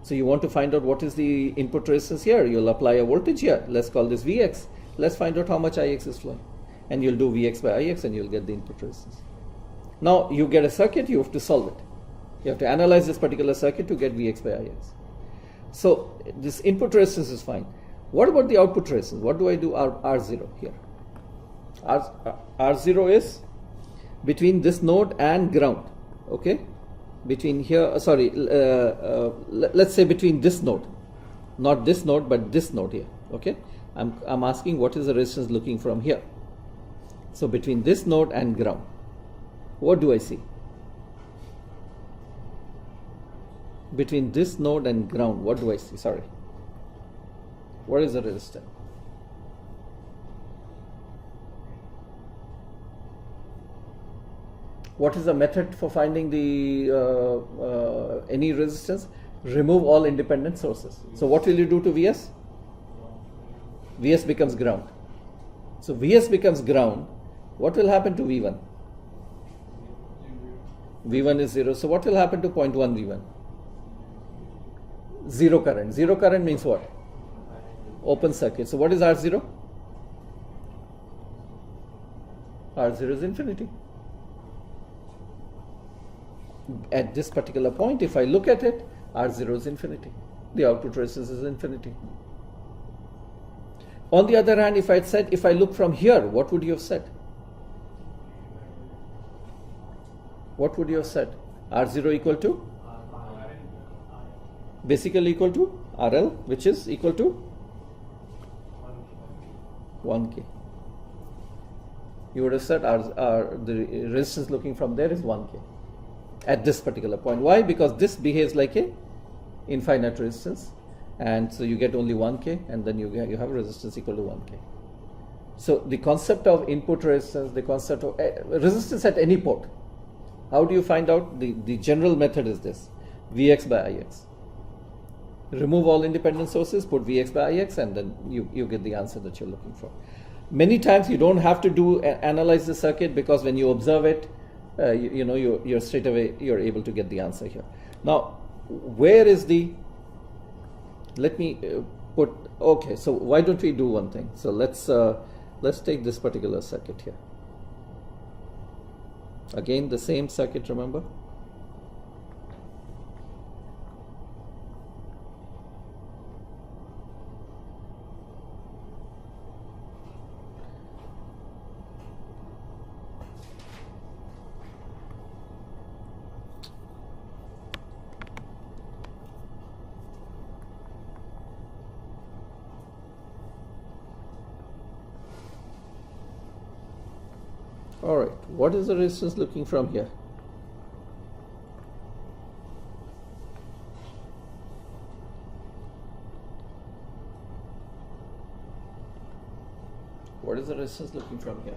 So you want to find out what is the input resistance here. You'll apply a voltage here. Let's call this Vx. Let's find out how much Ix is flowing. And you'll do Vx by Ix and you'll get the input resistance. Now you get a circuit, you have to solve it. You have to analyze this particular circuit to get Vx by Ix. So this input resistance is fine. What about the output resistance? What do I do? R0 here. R0 is between this node and ground. Okay? Between here, let's say between this node. Not this node, but this node here. Okay? I'm asking what is the resistance looking from here. So between this node and ground, what do I see? Between this node and ground, what do I see? Sorry. What is the resistor? What is the method for finding the any resistance? Remove all independent sources. So what will you do to Vs? Vs becomes ground. So Vs becomes ground. What will happen to V1? V1 is 0. So what will happen to 0.1 V1? Zero current. Zero current means what? Open circuit. So what is R0? R0 is infinity. At this particular point, if I look at it, R0 is infinity. The output resistance is infinity. On the other hand, if I had said, if I look from here, what would you have said? What would you have said? R0 equal to? Basically equal to RL, which is equal to 1K. You would have said the resistance looking from there is 1K at this particular point. Why? Because this behaves like a infinite resistance, and so you get only 1K, and then you have a resistance equal to 1K. So the concept of input resistance, the concept of resistance at any port, how do you find out? The general method is this: Vx by Ix. Remove all independent sources, put Vx by Ix, and then you get the answer that you're looking for. Many times you don't have to analyze the circuit, because when you observe it, you're straight away you're able to get the answer here. Now, where is the? Let me put. Okay, so why don't we do one thing? So let's take this particular circuit here. Again, the same circuit. Remember. Alright, what is the resistance looking from here? What is the resistance looking from here?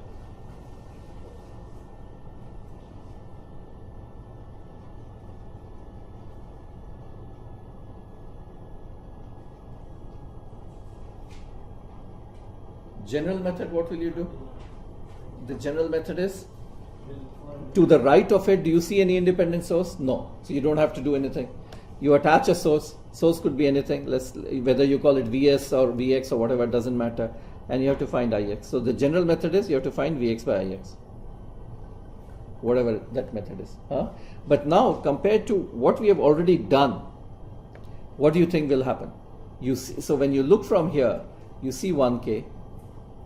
General method, what will you do? The general method is, to the right of it, do you see any independent source? No. So you don't have to do anything. You attach a source. Source could be anything. Whether you call it Vs or Vx or whatever, it doesn't matter. And you have to find Ix. So the general method is you have to find Vx by Ix. Whatever that method is. But now, compared to what we have already done, what do you think will happen? You see, so when you look from here, you see 1K,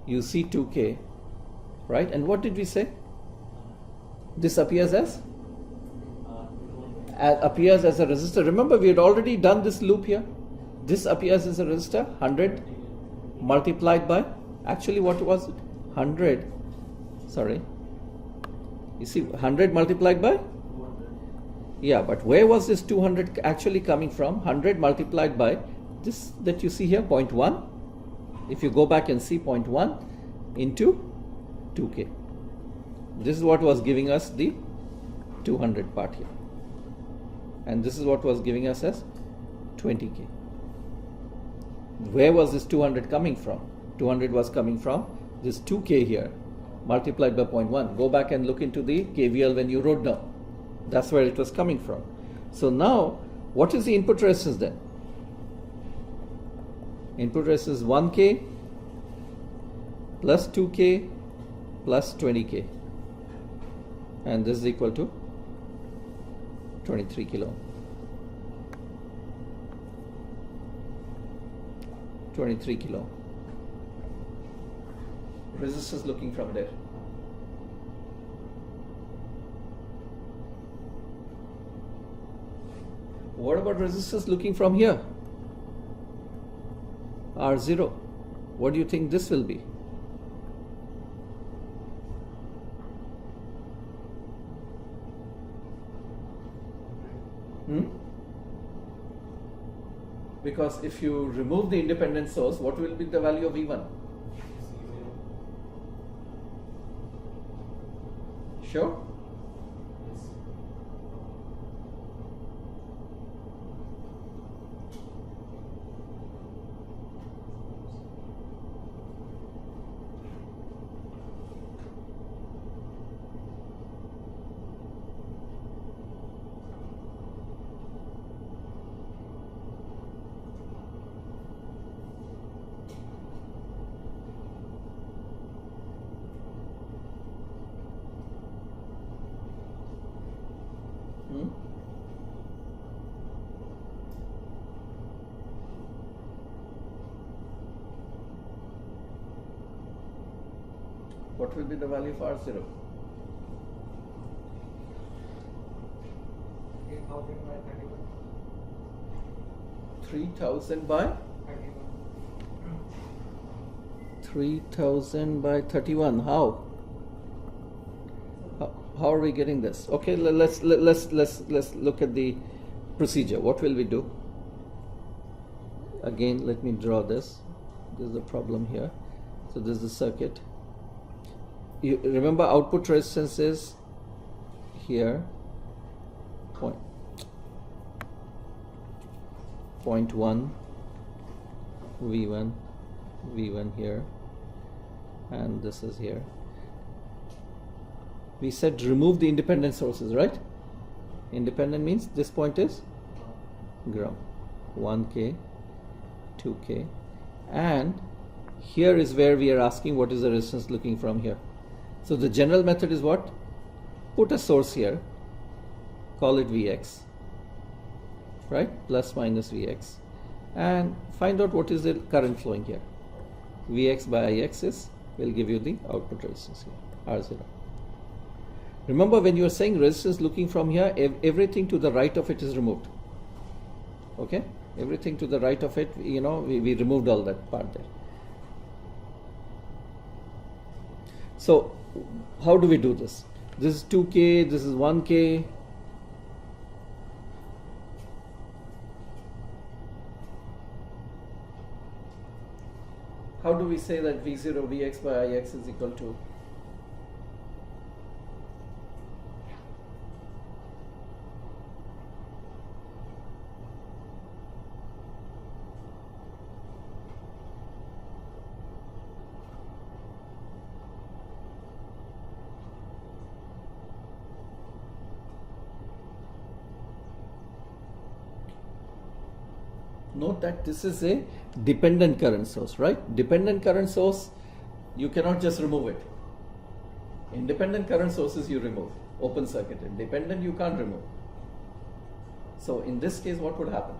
you see 2K, right? And what did we say? This appears as? Appears as a resistor. Remember, we had already done this loop here. This appears as a resistor, 100 multiplied by, actually what was it? 100, sorry. You see, 100 multiplied by? 200. Yeah, but where was this 200 actually coming from? 100 multiplied by this that you see here, 0.1. If you go back and see 0.1 into 2K. This is what was giving us the 200 part here. And this is what was giving us as 20K. Where was this 200 coming from? 200 was coming from this 2K here multiplied by 0.1. Go back and look into the KVL when you wrote down. That's where it was coming from. So now, what is the input resistance then? Input resistance is 1K plus 2K plus 20K. And this is equal to 23 kilo. 23 kilo. Resistance looking from there. What about resistance looking from here? R0. What do you think this will be? Because if you remove the independent source, what will be the value of E1? Sure? What will be the value of R0? 3,000 by 31. 3000 by 3000 by 31. How are we getting this? Okay, let's look at the procedure. What will we do? Again, let me draw this. There's a problem here. So this is the circuit. You remember output resistance is here, point 0.1 V1 here, and this is here. We said remove the independent sources, right? Independent means this point is ground. 1K, 2K, and here is where we are asking what is the resistance looking from here. So the general method is what? Put a source here, call it Vx, right? Plus minus Vx, and find out what is the current flowing here. Vx by Ix will give you the output resistance here, R0. Remember, when you are saying resistance looking from here, everything to the right of it is removed. Okay? Everything to the right of it, we removed all that part there. So, how do we do this? This is 2K, this is 1K. How do we say that V0 Vx by Ix is equal to? Note that this is a dependent current source, right? Dependent current source, you cannot just remove it. Independent current sources you remove, open circuited. Dependent you can't remove. So in this case, what would happen?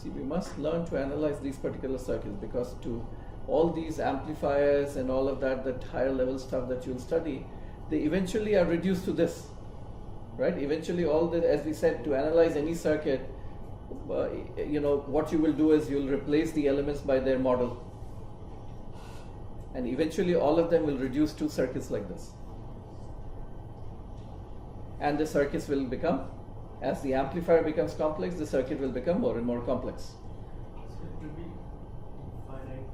See, we must learn to analyze these particular circuits, because to all these amplifiers and all of that, that higher level stuff that you'll study, they eventually are reduced to this, right? Eventually all the, as we said, to analyze any circuit, what you will do is you'll replace the elements by their model. And eventually all of them will reduce to circuits like this. And the circuits will become, as the amplifier becomes complex, the circuit will become more and more complex. So it will be infinite.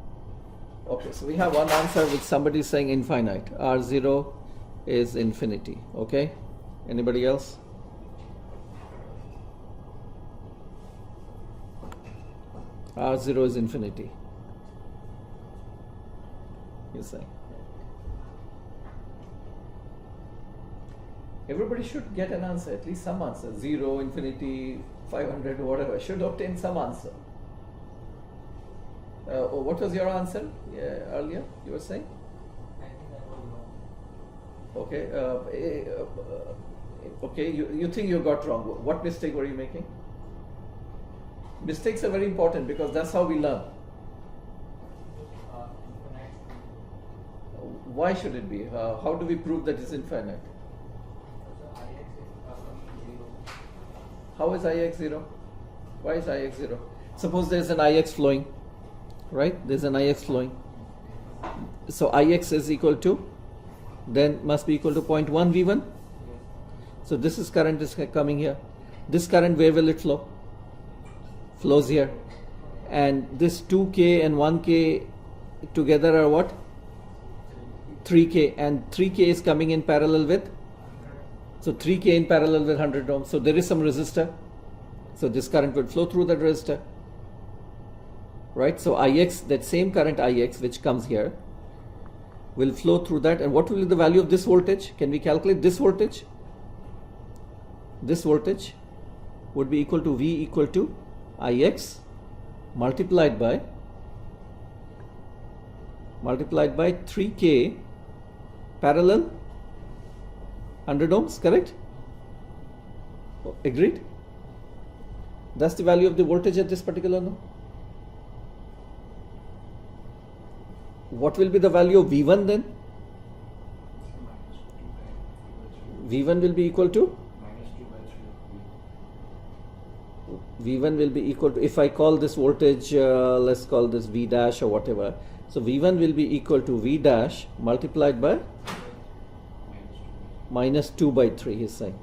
Okay, so we have one answer with somebody saying infinite. R0 is infinity. Okay, anybody else? R0 is infinity. You say. Everybody should get an answer, at least some answer. 0, infinity, 500, whatever. Should obtain some answer. What was your answer earlier? You were saying? I think that was wrong. Okay. Okay. You think you got wrong. What mistake were you making? Mistakes are very important because that's how we learn. Infinite. Why should it be? How do we prove that it's infinite? So Ix is 0. How is Ix 0? Why is Ix 0? Suppose there's an Ix flowing, right? There's an Ix flowing. So Ix is equal to, then must be equal to 0.1 V1. So this is current is coming here. This current, where will it flow? Flows here. And this 2K and 1K together are what? 3K. And 3K is coming in parallel with? So 3K in parallel with 100 ohms. So there is some resistor. So this current will flow through that resistor. Right? So Ix, that same current Ix which comes here, will flow through that. And what will be the value of this voltage? Can we calculate this voltage? This voltage would be equal to V equal to Ix multiplied by 3K parallel 100 ohms, correct? Agreed? That's the value of the voltage at this particular node. What will be the value of V1 then? V1 will be equal to V1 will be equal to, if I call this voltage, let's call this V dash or whatever. So V1 will be equal to V dash multiplied by minus 2 by 3, he's saying.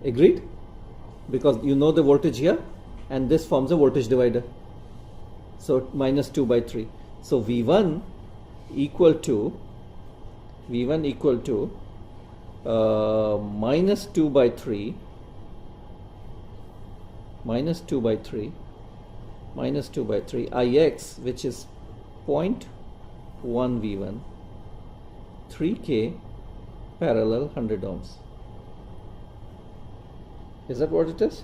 Agreed? Because you know the voltage here, and this forms a voltage divider. So minus 2 by 3. So V1 equal to minus 2 by 3 minus 2 by 3 Ix, which is 0.1 V1, 3K parallel 100 ohms. Is that what it is?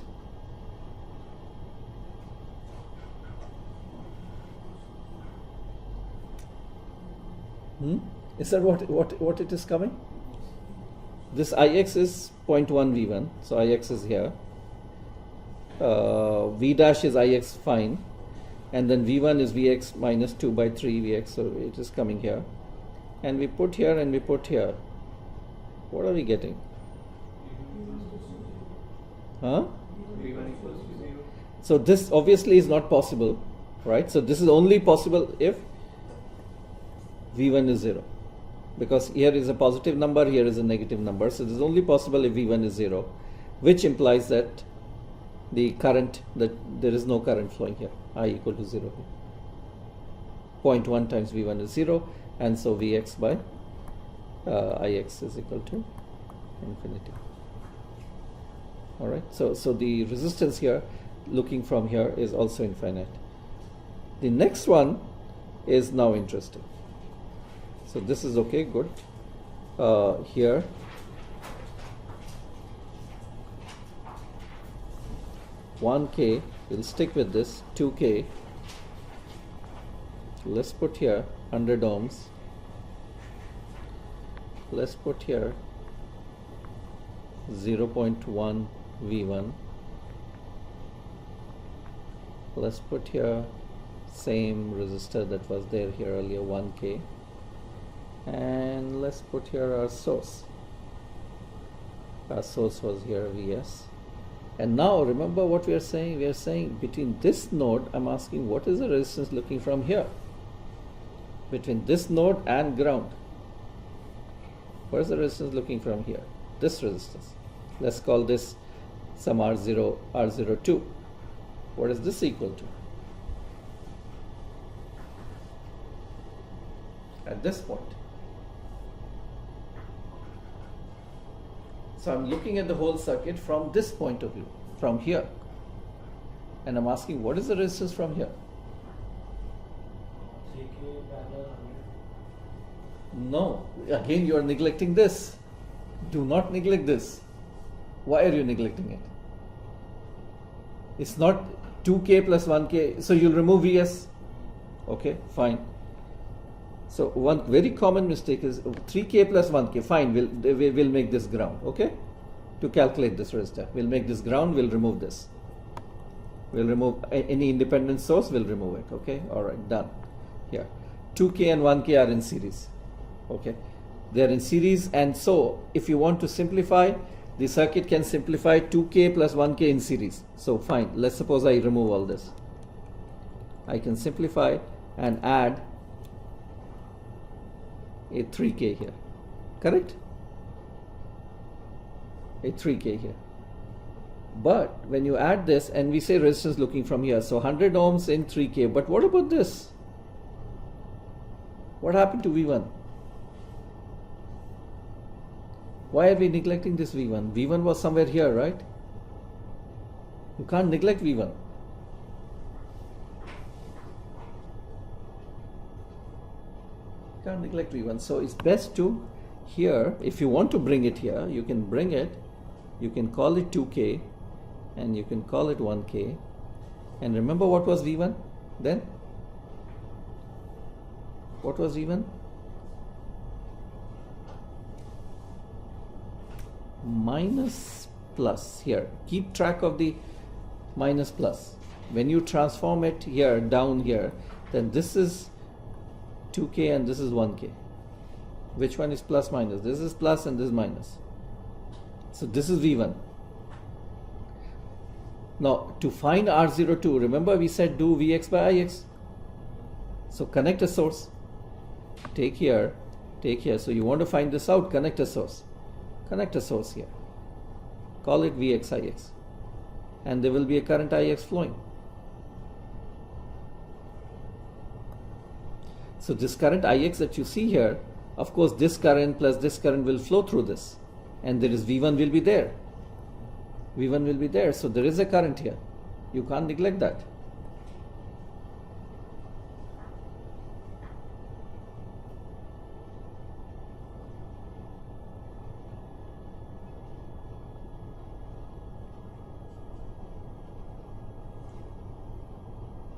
Is that what it is coming? This Ix is 0.1 V1, so Ix is here. V dash is Ix, fine, and then V1 is Vx minus 2 by 3 Vx, so it is coming here, and we put here and we put here. What are we getting? Huh? V1 equals to 0. So this obviously is not possible, right? So this is only possible if V1 is 0, because here is a positive number, here is a negative number. So this is only possible if V1 is 0, which implies that the current, that there is no current flowing here, I equal to 0 here. 0.1 times V1 is 0, and so Vx by Ix is equal to infinity. Alright, so the resistance here, looking from here, is also infinite. The next one is now interesting. So this is okay, good. Here, $1K, we'll stick with this, $2K, let's put here 100 ohms, let's put here 0.1 V1, let's put here same resistor that was there here earlier, 1K, and let's put here our source. Our source was here, Vs. And now remember what we are saying. We are saying between this node, I'm asking what is the resistance looking from here? Between this node and ground. What is the resistance looking from here? This resistance. Let's call this some R0, R02. What is this equal to? At this point. So I'm looking at the whole circuit from this point of view, from here. And I'm asking what is the resistance from here? 3K parallel 100. No, again you are neglecting this. Do not neglect this. Why are you neglecting it? It's not 2K plus 1K, so you'll remove Vs. Okay, fine. So one very common mistake is 3K plus 1K, fine, we'll make this ground, okay? To calculate this resistor, we'll make this ground, we'll remove this. We'll remove any independent source, we'll remove it, okay? Alright, done. Here, 2K and 1K are in series, okay? They're in series, and so if you want to simplify, the circuit can simplify 2K plus 1K in series. So fine, let's suppose I remove all this. I can simplify and add a 3K here, correct? A 3K here. But when you add this, and we say resistance looking from here, so 100 ohms in 3K, but what about this? What happened to V1? Why are we neglecting this V1? V1 was somewhere here, right? You can't neglect V1. Can't neglect V1. So it's best to here, if you want to bring it here, you can bring it, you can call it 2K and you can call it 1K. And remember what was V1 then? What was V1? Minus plus here. Keep track of the minus plus. When you transform it here, down here, then this is 2K and this is 1K. Which one is plus minus? This is plus and this is minus. So this is V1. Now to find R02, remember we said do Vx by Ix. So connect a source. Take here. So you want to find this out, connect a source. Connect a source here. Call it Vx Ix. And there will be a current Ix flowing. So this current Ix that you see here, of course this current plus this current will flow through this. And there is V1 will be there. V1 will be there. So there is a current here. You can't neglect that.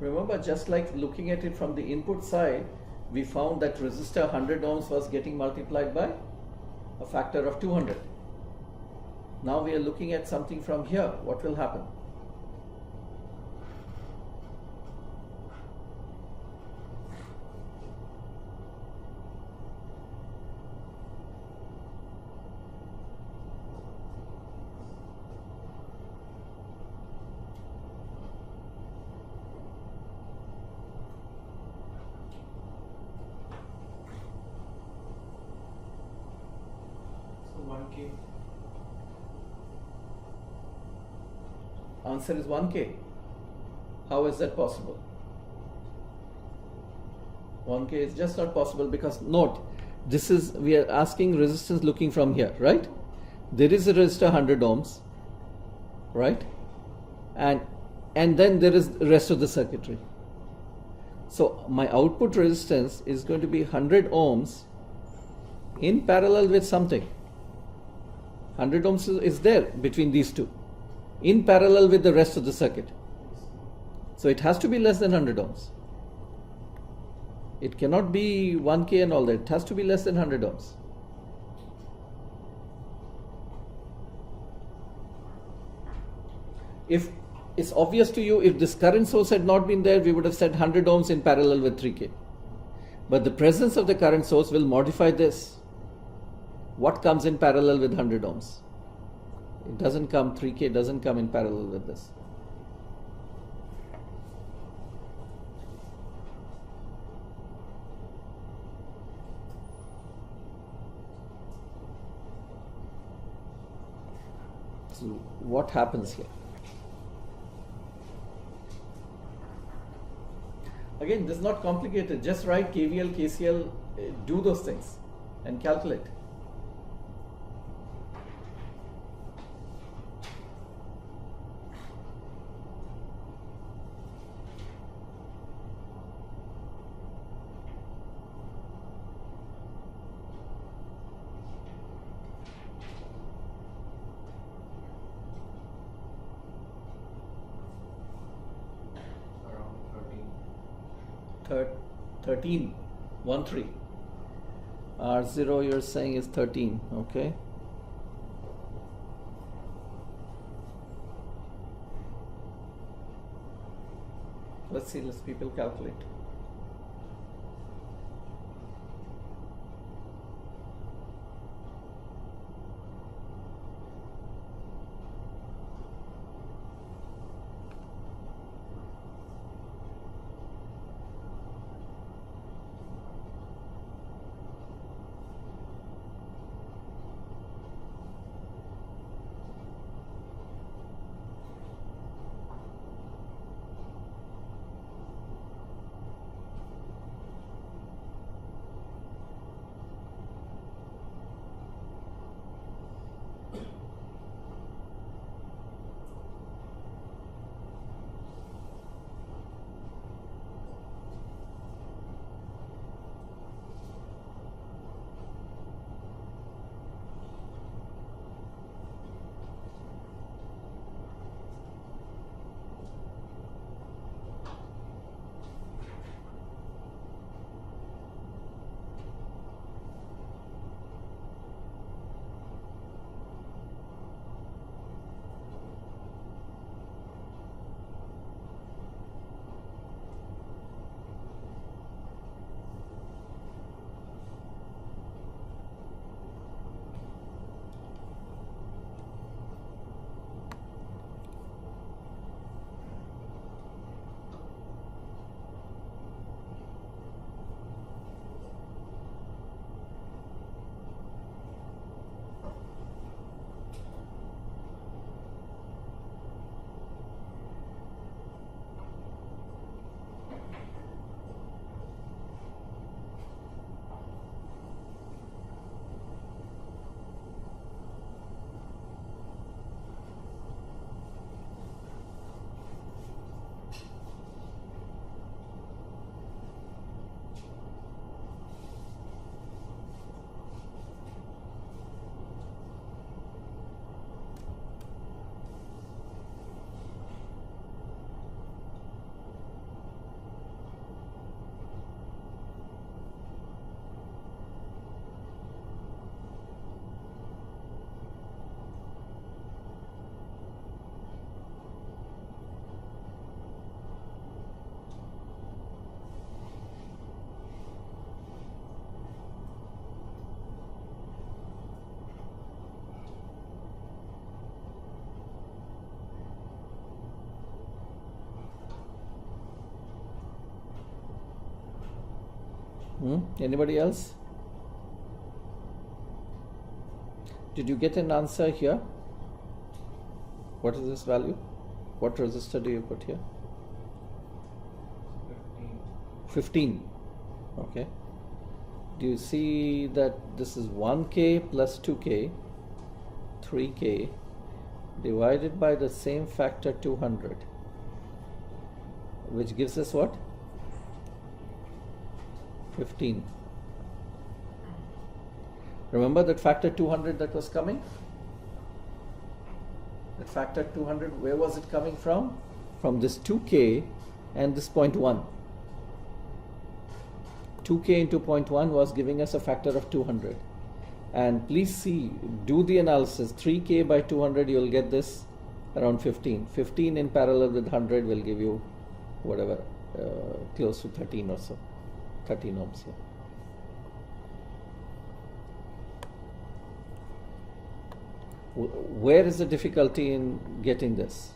Remember, just like looking at it from the input side, we found that resistor 100 ohms was getting multiplied by a factor of 200. Now we are looking at something from here. What will happen? So 1K. Answer is 1K. How is that possible? 1K is just not possible because note, this is, we are asking resistance looking from here, right? There is a resistor 100 ohms, right? And then there is the rest of the circuitry. So my output resistance is going to be 100 ohms in parallel with something. 100 ohms is there between these two, in parallel with the rest of the circuit. So it has to be less than 100 ohms. It cannot be 1K and all that. It has to be less than 100 ohms. If it's obvious to you, if this current source had not been there, we would have said 100 ohms in parallel with 3K. But the presence of the current source will modify this. What comes in parallel with 100 ohms? It doesn't come, 3K doesn't come in parallel with this. So what happens here? Again, this is not complicated. Just write KVL, KCL, do those things and calculate. Around 13. 13. R0 you're saying is 13, okay. Let's see, let's people calculate. Anybody else? Did you get an answer here? What is this value? What resistor do you put here? 15. Okay. Do you see that this is 1K plus 2K, 3K, divided by the same factor 200, which gives us what? 15. Remember that factor 200 that was coming? That factor 200, where was it coming from? From this 2K and this 0.1. 2K into 0.1 was giving us a factor of 200. And please see, do the analysis. 3K by 200, you will get this around 15. 15 in parallel with 100 will give you whatever, close to 13 or so. 13 ohms here. Where is the difficulty in getting this?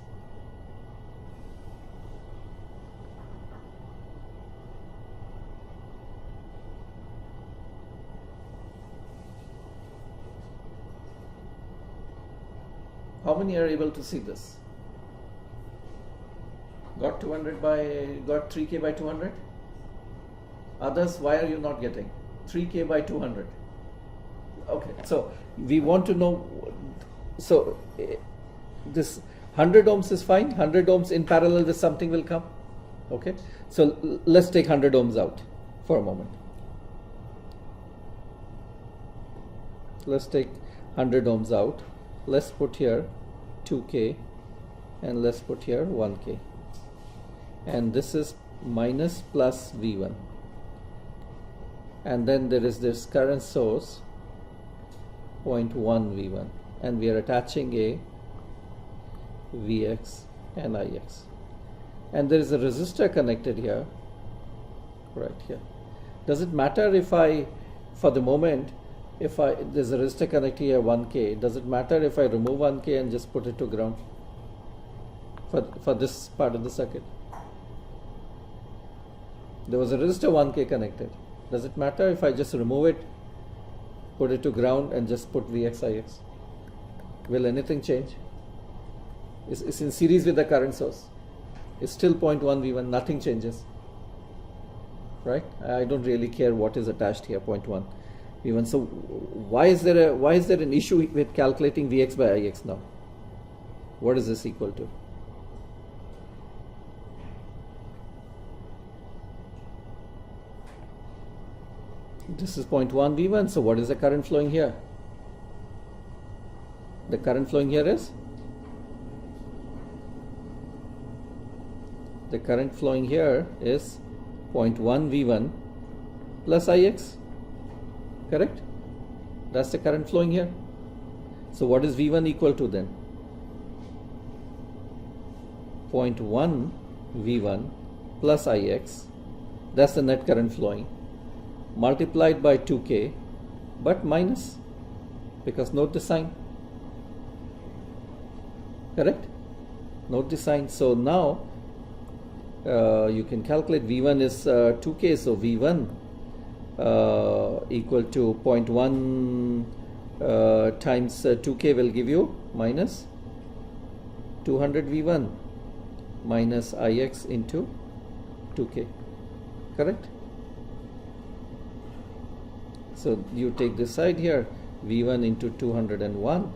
How many are able to see this? Got 3K by 200? Others, why are you not getting 3K by 200? Okay, so we want to know. So this 100 ohms is fine. 100 ohms in parallel with something will come. Okay, so let's take 100 ohms out for a moment. Let's take 100 ohms out. Let's put here 2K and let's put here 1K. And this is minus plus V1. And then there is this current source 0.1 V1, and we are attaching a Vx and Ix, and there is a resistor connected here, right here. Does it matter if I, for the moment, there's a resistor connected here 1K, does it matter if I remove 1K and just put it to ground for this part of the circuit? There was a resistor 1K connected. Does it matter if I just remove it, put it to ground and just put Vx, Ix? Will anything change? It's in series with the current source. It's still 0.1 V1, nothing changes. Right? I don't really care what is attached here, 0.1 V1. So why is there an issue with calculating Vx by Ix now? What is this equal to? This is 0.1 V1, so what is the current flowing here? The current flowing here is? The current flowing here is 0.1 V1 plus Ix, correct? That's the current flowing here. So what is V1 equal to then? 0.1 V1 plus Ix, that's the net current flowing, multiplied by 2K, but minus, because note the sign, correct? Note the sign. So now you can calculate V1 is 2K, so V1 equal to 0.1 times 2K will give you minus 200 V1 minus Ix into 2K, correct? So you take this side here, V1 into 201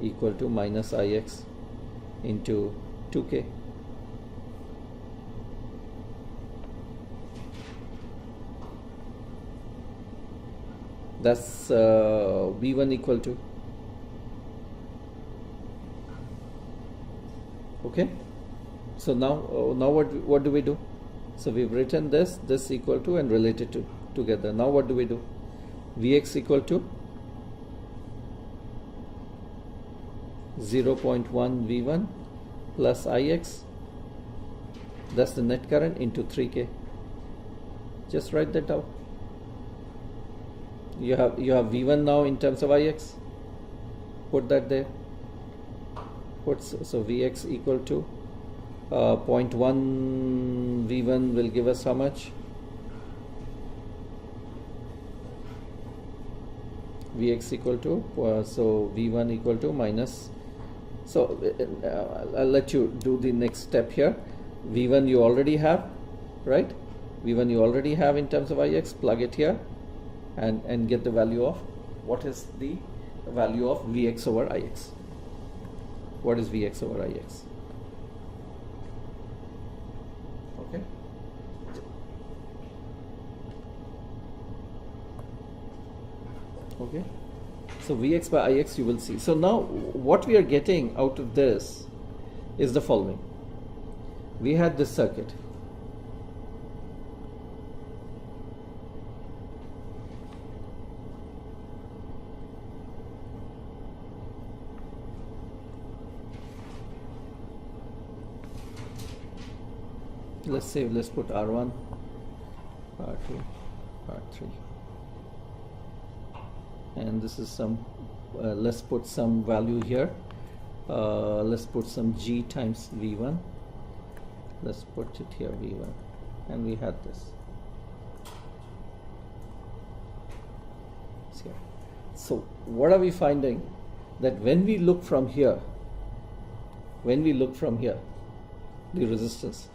equal to minus Ix into 2K. That's V1 equal to. Okay. So now what do we do? So we've written this equal to and related to together. Now what do we do? Vx equal to 0.1 V1 plus Ix, that's the net current, into 3K. Just write that out. You have V1 now in terms of Ix. Put that there. So Vx equal to 0.1 V1 will give us how much? Vx equal to, so V1 equal to minus, so I'll let you do the next step here. V1 you already have, right? V1 you already have in terms of Ix, plug it here and get the value of, what is the value of Vx over Ix? What is Vx over Ix? Okay. Okay. So Vx by Ix you will see. So now what we are getting out of this is the following. We had this circuit. Let's put R1, R2, R3, and this is some, let's put some value here, let's put some G times V1, let's put it here V1, and we had this. Here. So what are we finding? That when we look from here, the resistance,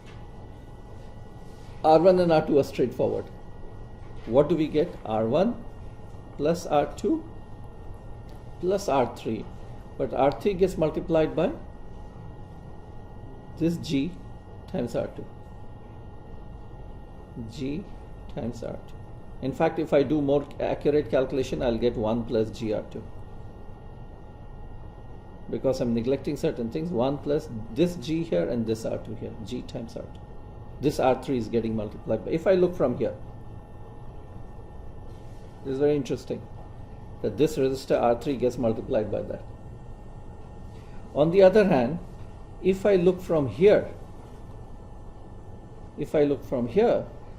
R1 and R2 are straightforward. What do we get? R1 plus R2 plus R3. But R3 gets multiplied by this G times R2. G times R2. In fact, if I do more accurate calculation, I'll get 1 plus GR2. Because I'm neglecting certain things, 1 plus this G here and this R2 here, G times R2. This R3 is getting multiplied by, if I look from here, this is very interesting, that this resistor R3 gets multiplied by that. On the other hand, if I look from here,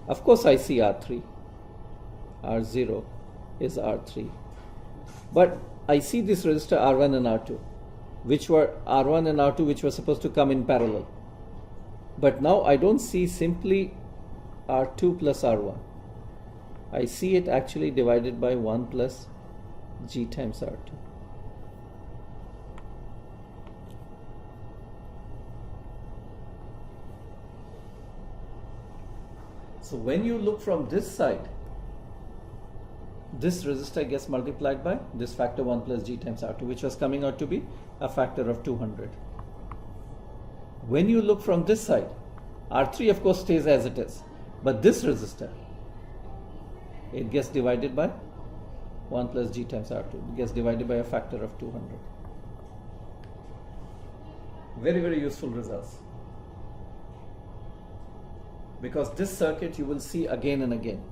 of course I see R3, R0 is R3, but I see this resistor R1 and R2, which were R1 and R2 which were supposed to come in parallel. But now I don't see simply R2 plus R1. I see it actually divided by 1 plus G times R2. So when you look from this side, this resistor gets multiplied by this factor 1 plus G times R2, which was coming out to be a factor of 200. When you look from this side, R3 of course stays as it is, but this resistor, it gets divided by 1 plus G times R2. It gets divided by a factor of 200. Very, very useful results. Because this circuit you will see again and again.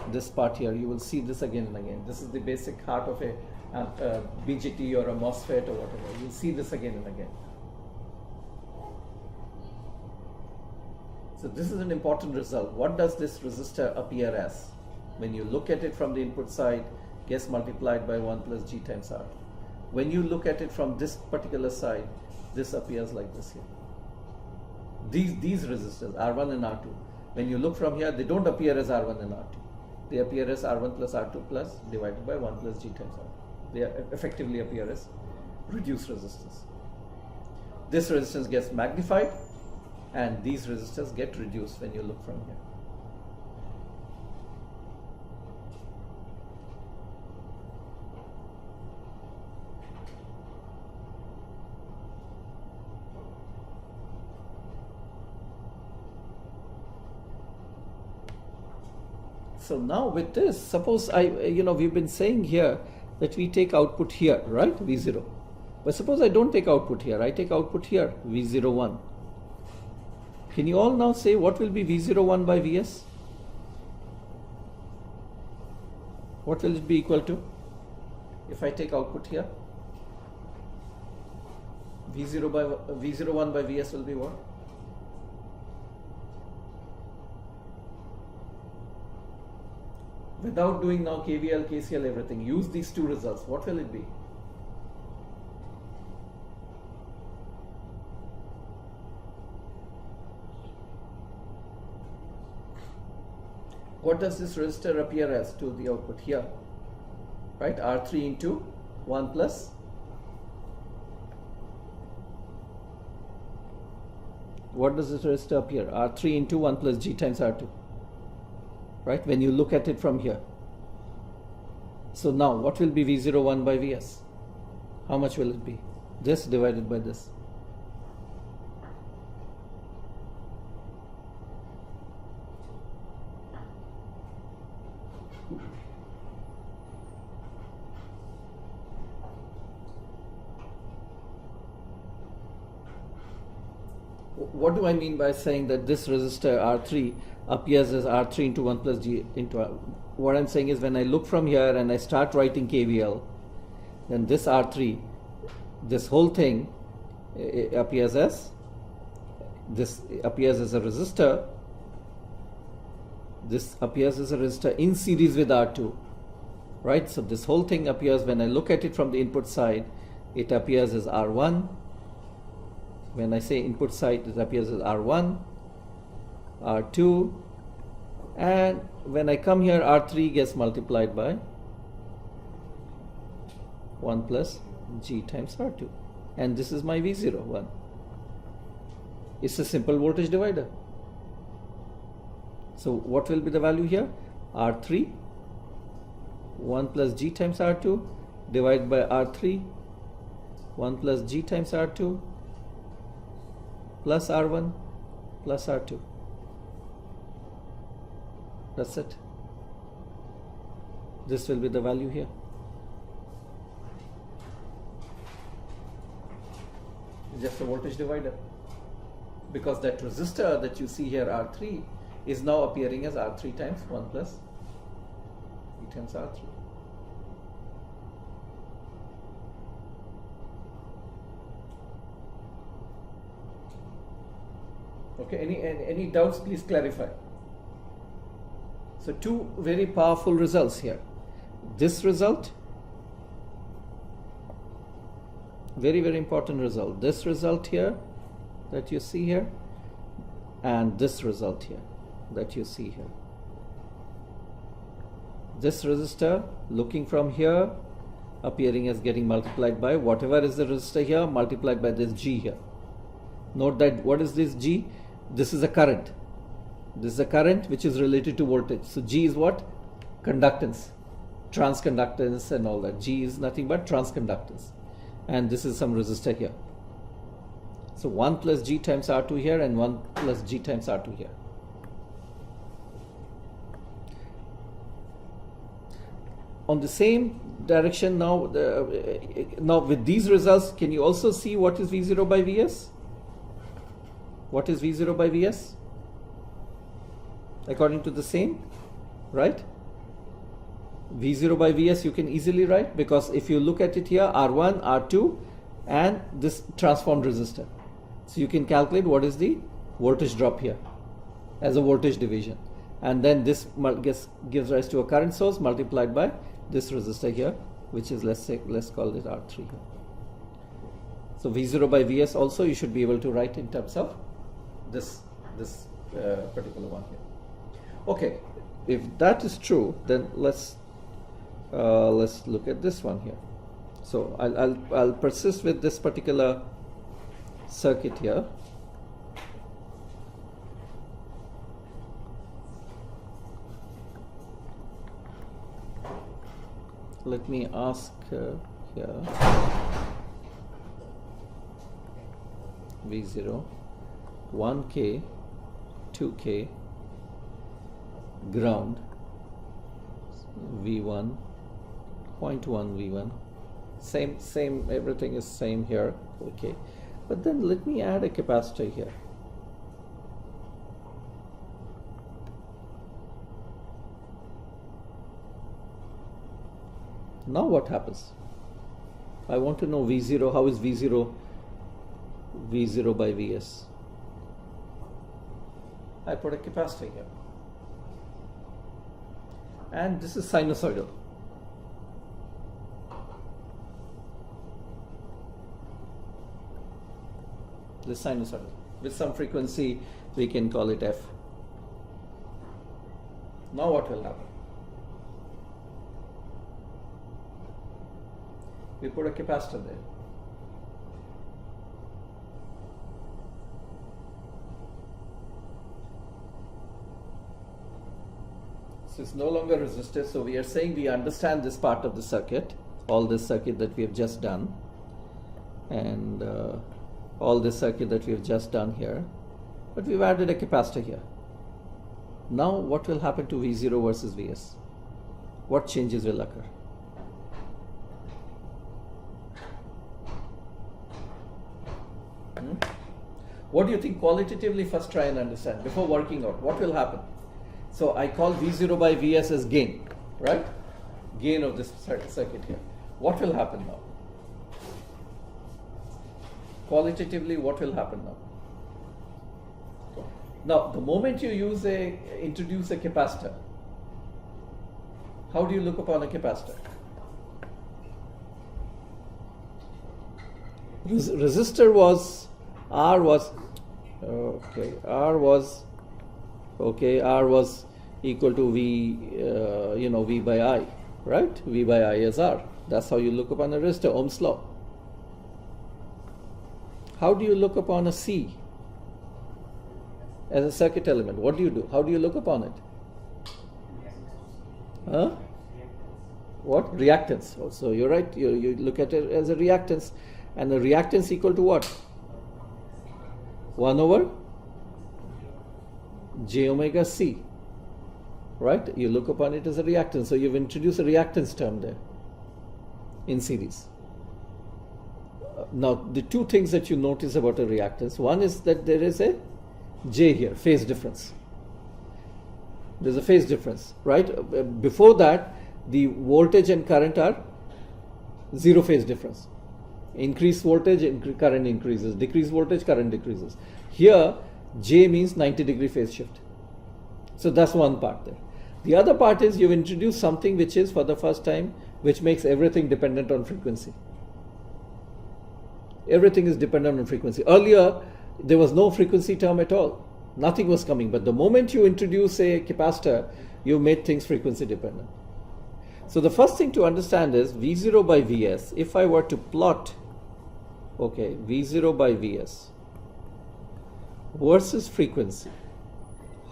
This part here, you will see this again and again. This is the basic heart of a BJT or a MOSFET or whatever. You'll see this again and again. So this is an important result. What does this resistor appear as? When you look at it from the input side, gets multiplied by 1 plus G times R. When you look at it from this particular side, this appears like this here. These resistors, R1 and R2, when you look from here, they don't appear as R1 and R2. They appear as R1 plus R2 plus divided by 1 plus G times R. They effectively appear as reduced resistors. This resistance gets magnified and these resistors get reduced when you look from here. So now with this, suppose we've been saying here that we take output here, right, V0. But suppose I don't take output here, I take output here, V01. Can you all now say what will be V01 by Vs? What will it be equal to if I take output here? V01 by Vs will be what? Without doing now KVL, KCL, everything, use these two results. What will it be? What does this resistor appear as to the output here? right? R3 into 1 plus, what does it resistor appear? R3 into 1 plus G times R2, right? When you look at it from here. So now what will be V01 by Vs? How much will it be? This divided by this. What do I mean by saying that this resistor R3 appears as R3 into 1 plus G into R? What I'm saying is when I look from here and I start writing KVL, then this R3, this whole thing appears as a resistor. This appears as a resistor in series with R2, right? So this whole thing appears, when I look at it from the input side, it appears as R1. When I say input side, it appears as R1, R2, and when I come here, R3 gets multiplied by 1 plus G times R2, and this is my V01. It's a simple voltage divider. So what will be the value here? R3, 1 plus G times R2, divided by R3, 1 plus G times R2, plus R1 plus R2. That's it. This will be the value here. Just a voltage divider. Because that resistor that you see here, R3, is now appearing as R3 times 1 plus E times R3. Okay, any doubts, please clarify. So two very powerful results here. This result, very, very important result. This result here that you see here, and this result here that you see here. This resistor looking from here appearing as getting multiplied by whatever is the resistor here multiplied by this G here. Note that what is this G? This is a current. This is a current which is related to voltage. So G is what? Conductance, transconductance and all that. G is nothing but transconductance. And this is some resistor here. So 1 plus G times R2 here and 1 plus G times R2 here. On the same direction now, now with these results, can you also see what is V0 by Vs? What is V0 by Vs? According to the same, right? V0 by Vs you can easily write, because if you look at it here, R1, R2 and this transformed resistor. So you can calculate what is the voltage drop here as a voltage division. And then this gives rise to a current source multiplied by this resistor here, which is, let's call it R3 here. So V0 by Vs also you should be able to write in terms of this particular one here. Okay, if that is true, then let's look at this one here. So I'll persist with this particular circuit here. Let me ask here V0 1K 2K ground V1 0.1 V1 same everything is same here, okay, but then let me add a capacitor here. Now what happens? I want to know V0. How is V0 by Vs? I put a capacitor here, and this is sinusoidal. This sinusoidal with some frequency, we can call it F. Now what will happen? We put a capacitor there. So it's no longer resistive. So we are saying we understand this part of the circuit, all this circuit that we have just done, and all this circuit that we have just done here, but we've added a capacitor here. Now what will happen to V0 versus Vs? What changes will occur? What do you think qualitatively? First try and understand before working out what will happen. So I call V0 by Vs as gain, right? Gain of this circuit here. What will happen now? Qualitatively, what will happen now? Now, the moment you introduce a capacitor, how do you look upon a capacitor? Resistor was R was equal to V, V by I, right? V by I is R. That's how you look upon a resistor, Ohm's law. How do you look upon a C as a circuit element? What do you do? How do you look upon it? Huh? What? Reactance. So you're right. You look at it as a reactance, and the reactance equal to what? 1 over j omega C, right? You look upon it as a reactance. So you've introduced a reactance term there in series. Now, the two things that you notice about a reactance, one is that there is a J here, phase difference. There's a phase difference, right? Before that, the voltage and current are zero phase difference. Increased voltage, current increases. Decreased voltage, current decreases. Here, J means 90-degree phase shift. So that's one part there. The other part is you've introduced something which is, for the first time, which makes everything dependent on frequency. Everything is dependent on frequency. Earlier, there was no frequency term at all. Nothing was coming. But the moment you introduce a capacitor, you made things frequency dependent. So the first thing to understand is V0 by Vs. If I were to plot, V0 by Vs versus frequency,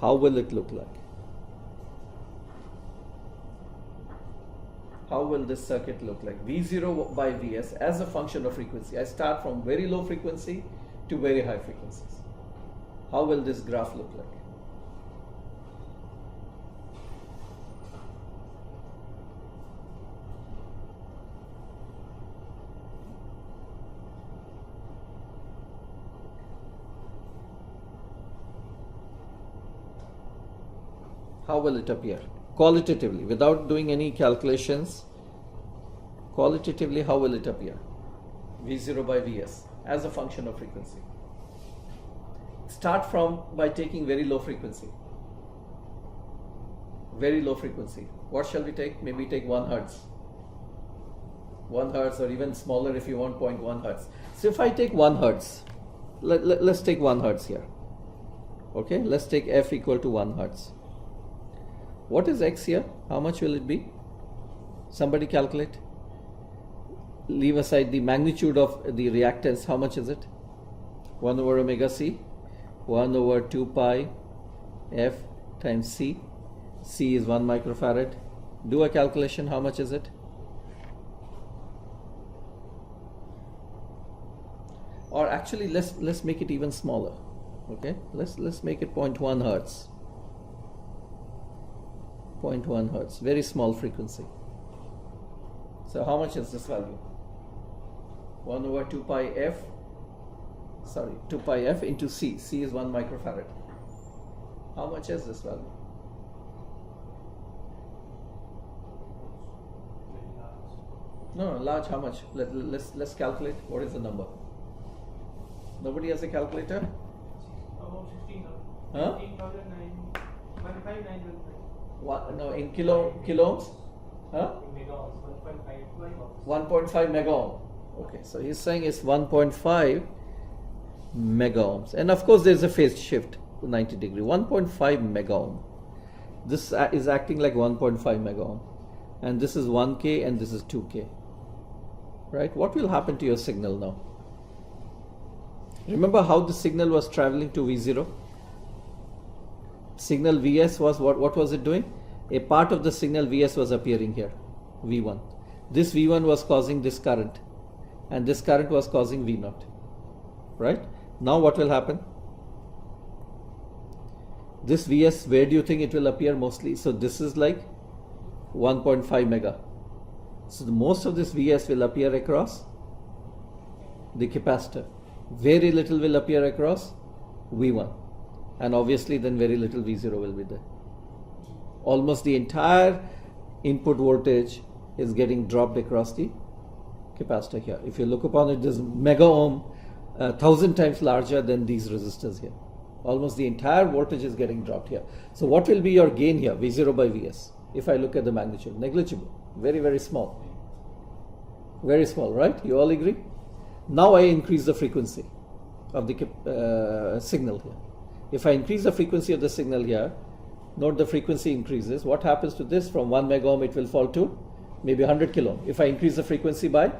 how will it look like? How will this circuit look like? V0 by Vs as a function of frequency. I start from very low frequency to very high frequencies. How will this graph look like? How will it appear? Qualitatively, without doing any calculations, qualitatively, how will it appear? V0 by Vs as a function of frequency. Start from by taking very low frequency. Very low frequency. What shall we take? Maybe take 1 Hertz. 1 Hertz, or even smaller if you want, 0.1 Hertz. So if I take 1 Hertz, let's take 1 Hertz here. Okay, let's take F equal to 1 Hertz. What is X here? How much will it be? Somebody calculate. Leave aside the magnitude of the reactance. How much is it? 1 over omega C. 1 over 2 pi F times C. C is 1 microfarad. Do a calculation. How much is it? Or actually, let's make it even smaller. Okay, let's make it 0.1 Hertz. 0.1 Hertz, very small frequency. So how much is this value? 1 over 2 pi F, 2 pi F into C. C is 1 microfarad. How much is this value? No, large, how much? Let's calculate. What is the number? Nobody has a calculator? About 15. Huh? 15,915. What? No, in kilo ohms? Huh? Mega ohms, 1.5 1.5 mega ohm. Okay, so he's saying it's 1.5 mega ohms. And of course there's a phase shift to 90 degree. 1.5 mega ohm. This is acting like 1.5 mega ohm. And this is 1K and this is 2K. right? What will happen to your signal now? Remember how the signal was traveling to V0? Signal Vs was what was it doing? A part of the signal Vs was appearing here, V1. This V1 was causing this current, and this current was causing V0, right? Now what will happen? This Vs, where do you think it will appear mostly? So this is like 1.5 mega. So most of this Vs will appear across the capacitor. Very little will appear across V1. And obviously then very little V0 will be there. Almost the entire input voltage is getting dropped across the capacitor here. If you look upon it, this mega ohm 1,000 times larger than these resistors here. Almost the entire voltage is getting dropped here. So what will be your gain here? V0 by Vs. If I look at the magnitude, negligible, very, very small. Very small, right? You all agree? Now I increase the frequency of the signal here. If I increase the frequency of the signal here, note the frequency increases. What happens to this? From 1 mega ohm it will fall to maybe 100 kilo ohm. If I increase the frequency by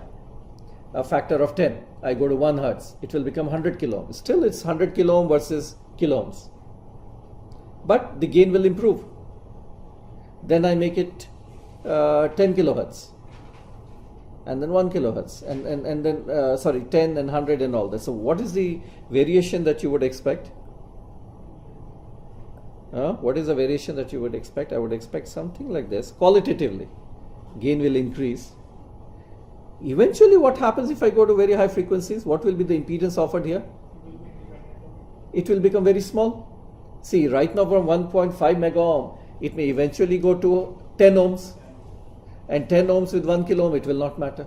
a factor of 10, I go to 1 hertz, it will become 100 kilo ohm. Still it's 100 kilo ohm versus kilo ohms. But the gain will improve. Then I make it 10 kilohertz. And then 1 kilohertz, and then 10 and 100 and all that. So what is the variation that you would expect? What is the variation that you would expect? I would expect something like this. Qualitatively, gain will increase. Eventually, what happens if I go to very high frequencies? What will be the impedance offered here? It will become very small. See, right now from 1.5 mega ohm, it may eventually go to 10 ohms. And 10 ohms with 1 kilo ohm, it will not matter.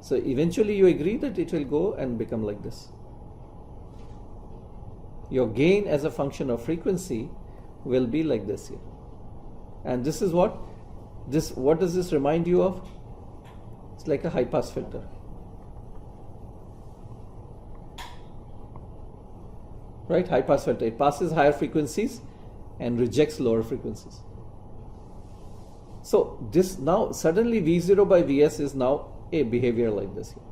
So eventually you agree that it will go and become like this. Your gain as a function of frequency will be like this here. And this is what does this remind you of? It's like a high pass filter. Right? High pass filter. It passes higher frequencies and rejects lower frequencies. So this now suddenly V0 by Vs is now a behavior like this here.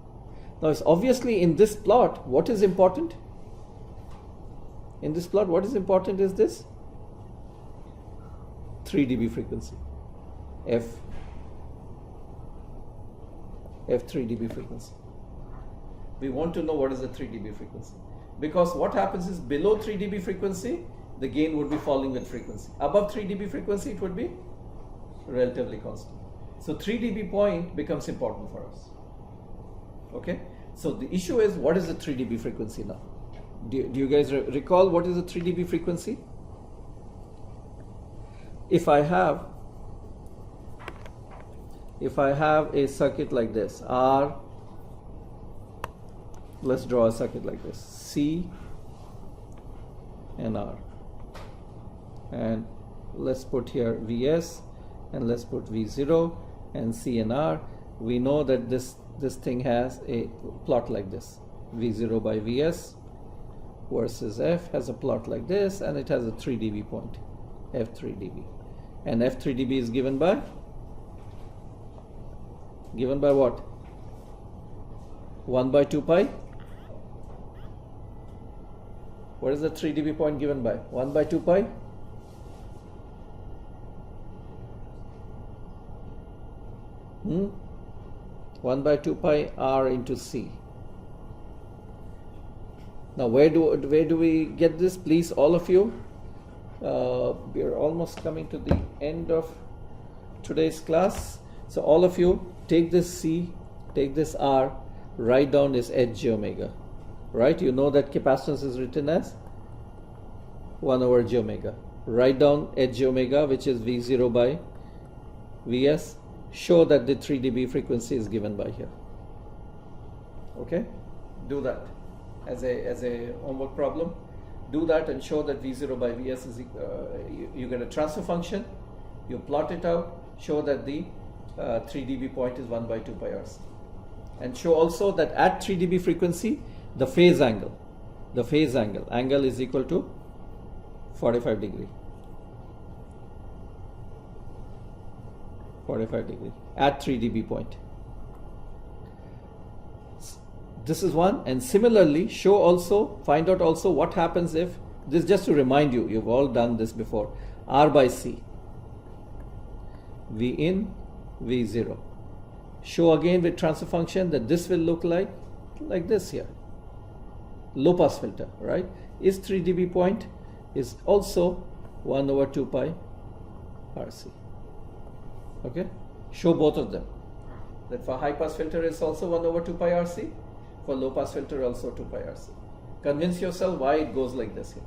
Now it's obviously in this plot, what is important? In this plot, what is important is this 3 dB frequency, F 3 dB frequency. We want to know what is the 3 dB frequency, because what happens is below 3 dB frequency, the gain would be falling with frequency. Above 3 dB frequency, it would be relatively constant. So 3 dB point becomes important for us. Okay, so the issue is, what is the 3 dB frequency now? Do you guys recall what is the 3 dB frequency? If I have a circuit like this, R, let's draw a circuit like this, C and R, and let's put here Vs, and let's put V0 and C and R. We know that this thing has a plot like this. V0 by Vs versus F has a plot like this, and it has a 3 dB point, F 3 dB. And F 3 dB is given by what? 1 by 2 pi. What is the 3 dB point given by? 1 by 2 pi. 1 by 2 pi R into C. Now where do we get this? Please, all of you, we are almost coming to the end of today's class. So all of you, take this C, take this R, write down this H j omega. Right? You know that capacitance is written as 1 over j omega. Write down H j omega, which is V0 by Vs. Show that the 3 dB frequency is given by here. Okay, do that as a homework problem. Do that and show that V0 by Vs is you get a transfer function, you plot it out, show that the 3 dB point is 1 by 2 pi RC, and show also that at 3 dB frequency the phase angle is equal to 45 degree. 45 degree at 3 dB point. this is one, and similarly show also, find out also what happens if, this just to remind you, you've all done this before, R by C, V in, V0. Show again with transfer function that this will look like this here. Low pass filter, right? Is 3 dB point is also 1 over 2 pi RC. Okay? Show both of them. That for high pass filter is also 1 over 2 pi RC. For low pass filter also 2 pi RC. Convince yourself why it goes like this here.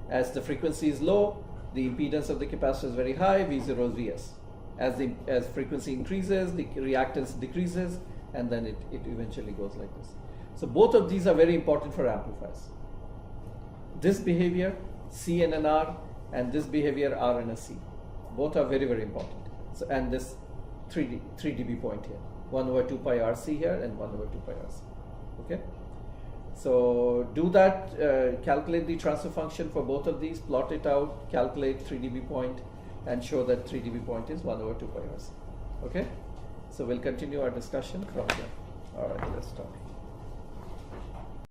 As the frequency is low, the impedance of the capacitor is very high, V0 is Vs. As frequency increases, the reactance decreases, and then it eventually goes like this. So both of these are very important for amplifiers. This behavior, C and an R, and this behavior, R and a C. Both are very, very important. So, and this 3 dB point here. 1 over 2 pi RC here and 1 over 2 pi RC. Okay? So do that, calculate the transfer function for both of these, plot it out, calculate 3 dB point, and show that 3 dB point is 1 over 2 pi RC. Okay? So we'll continue our discussion from there. Alright, let's start.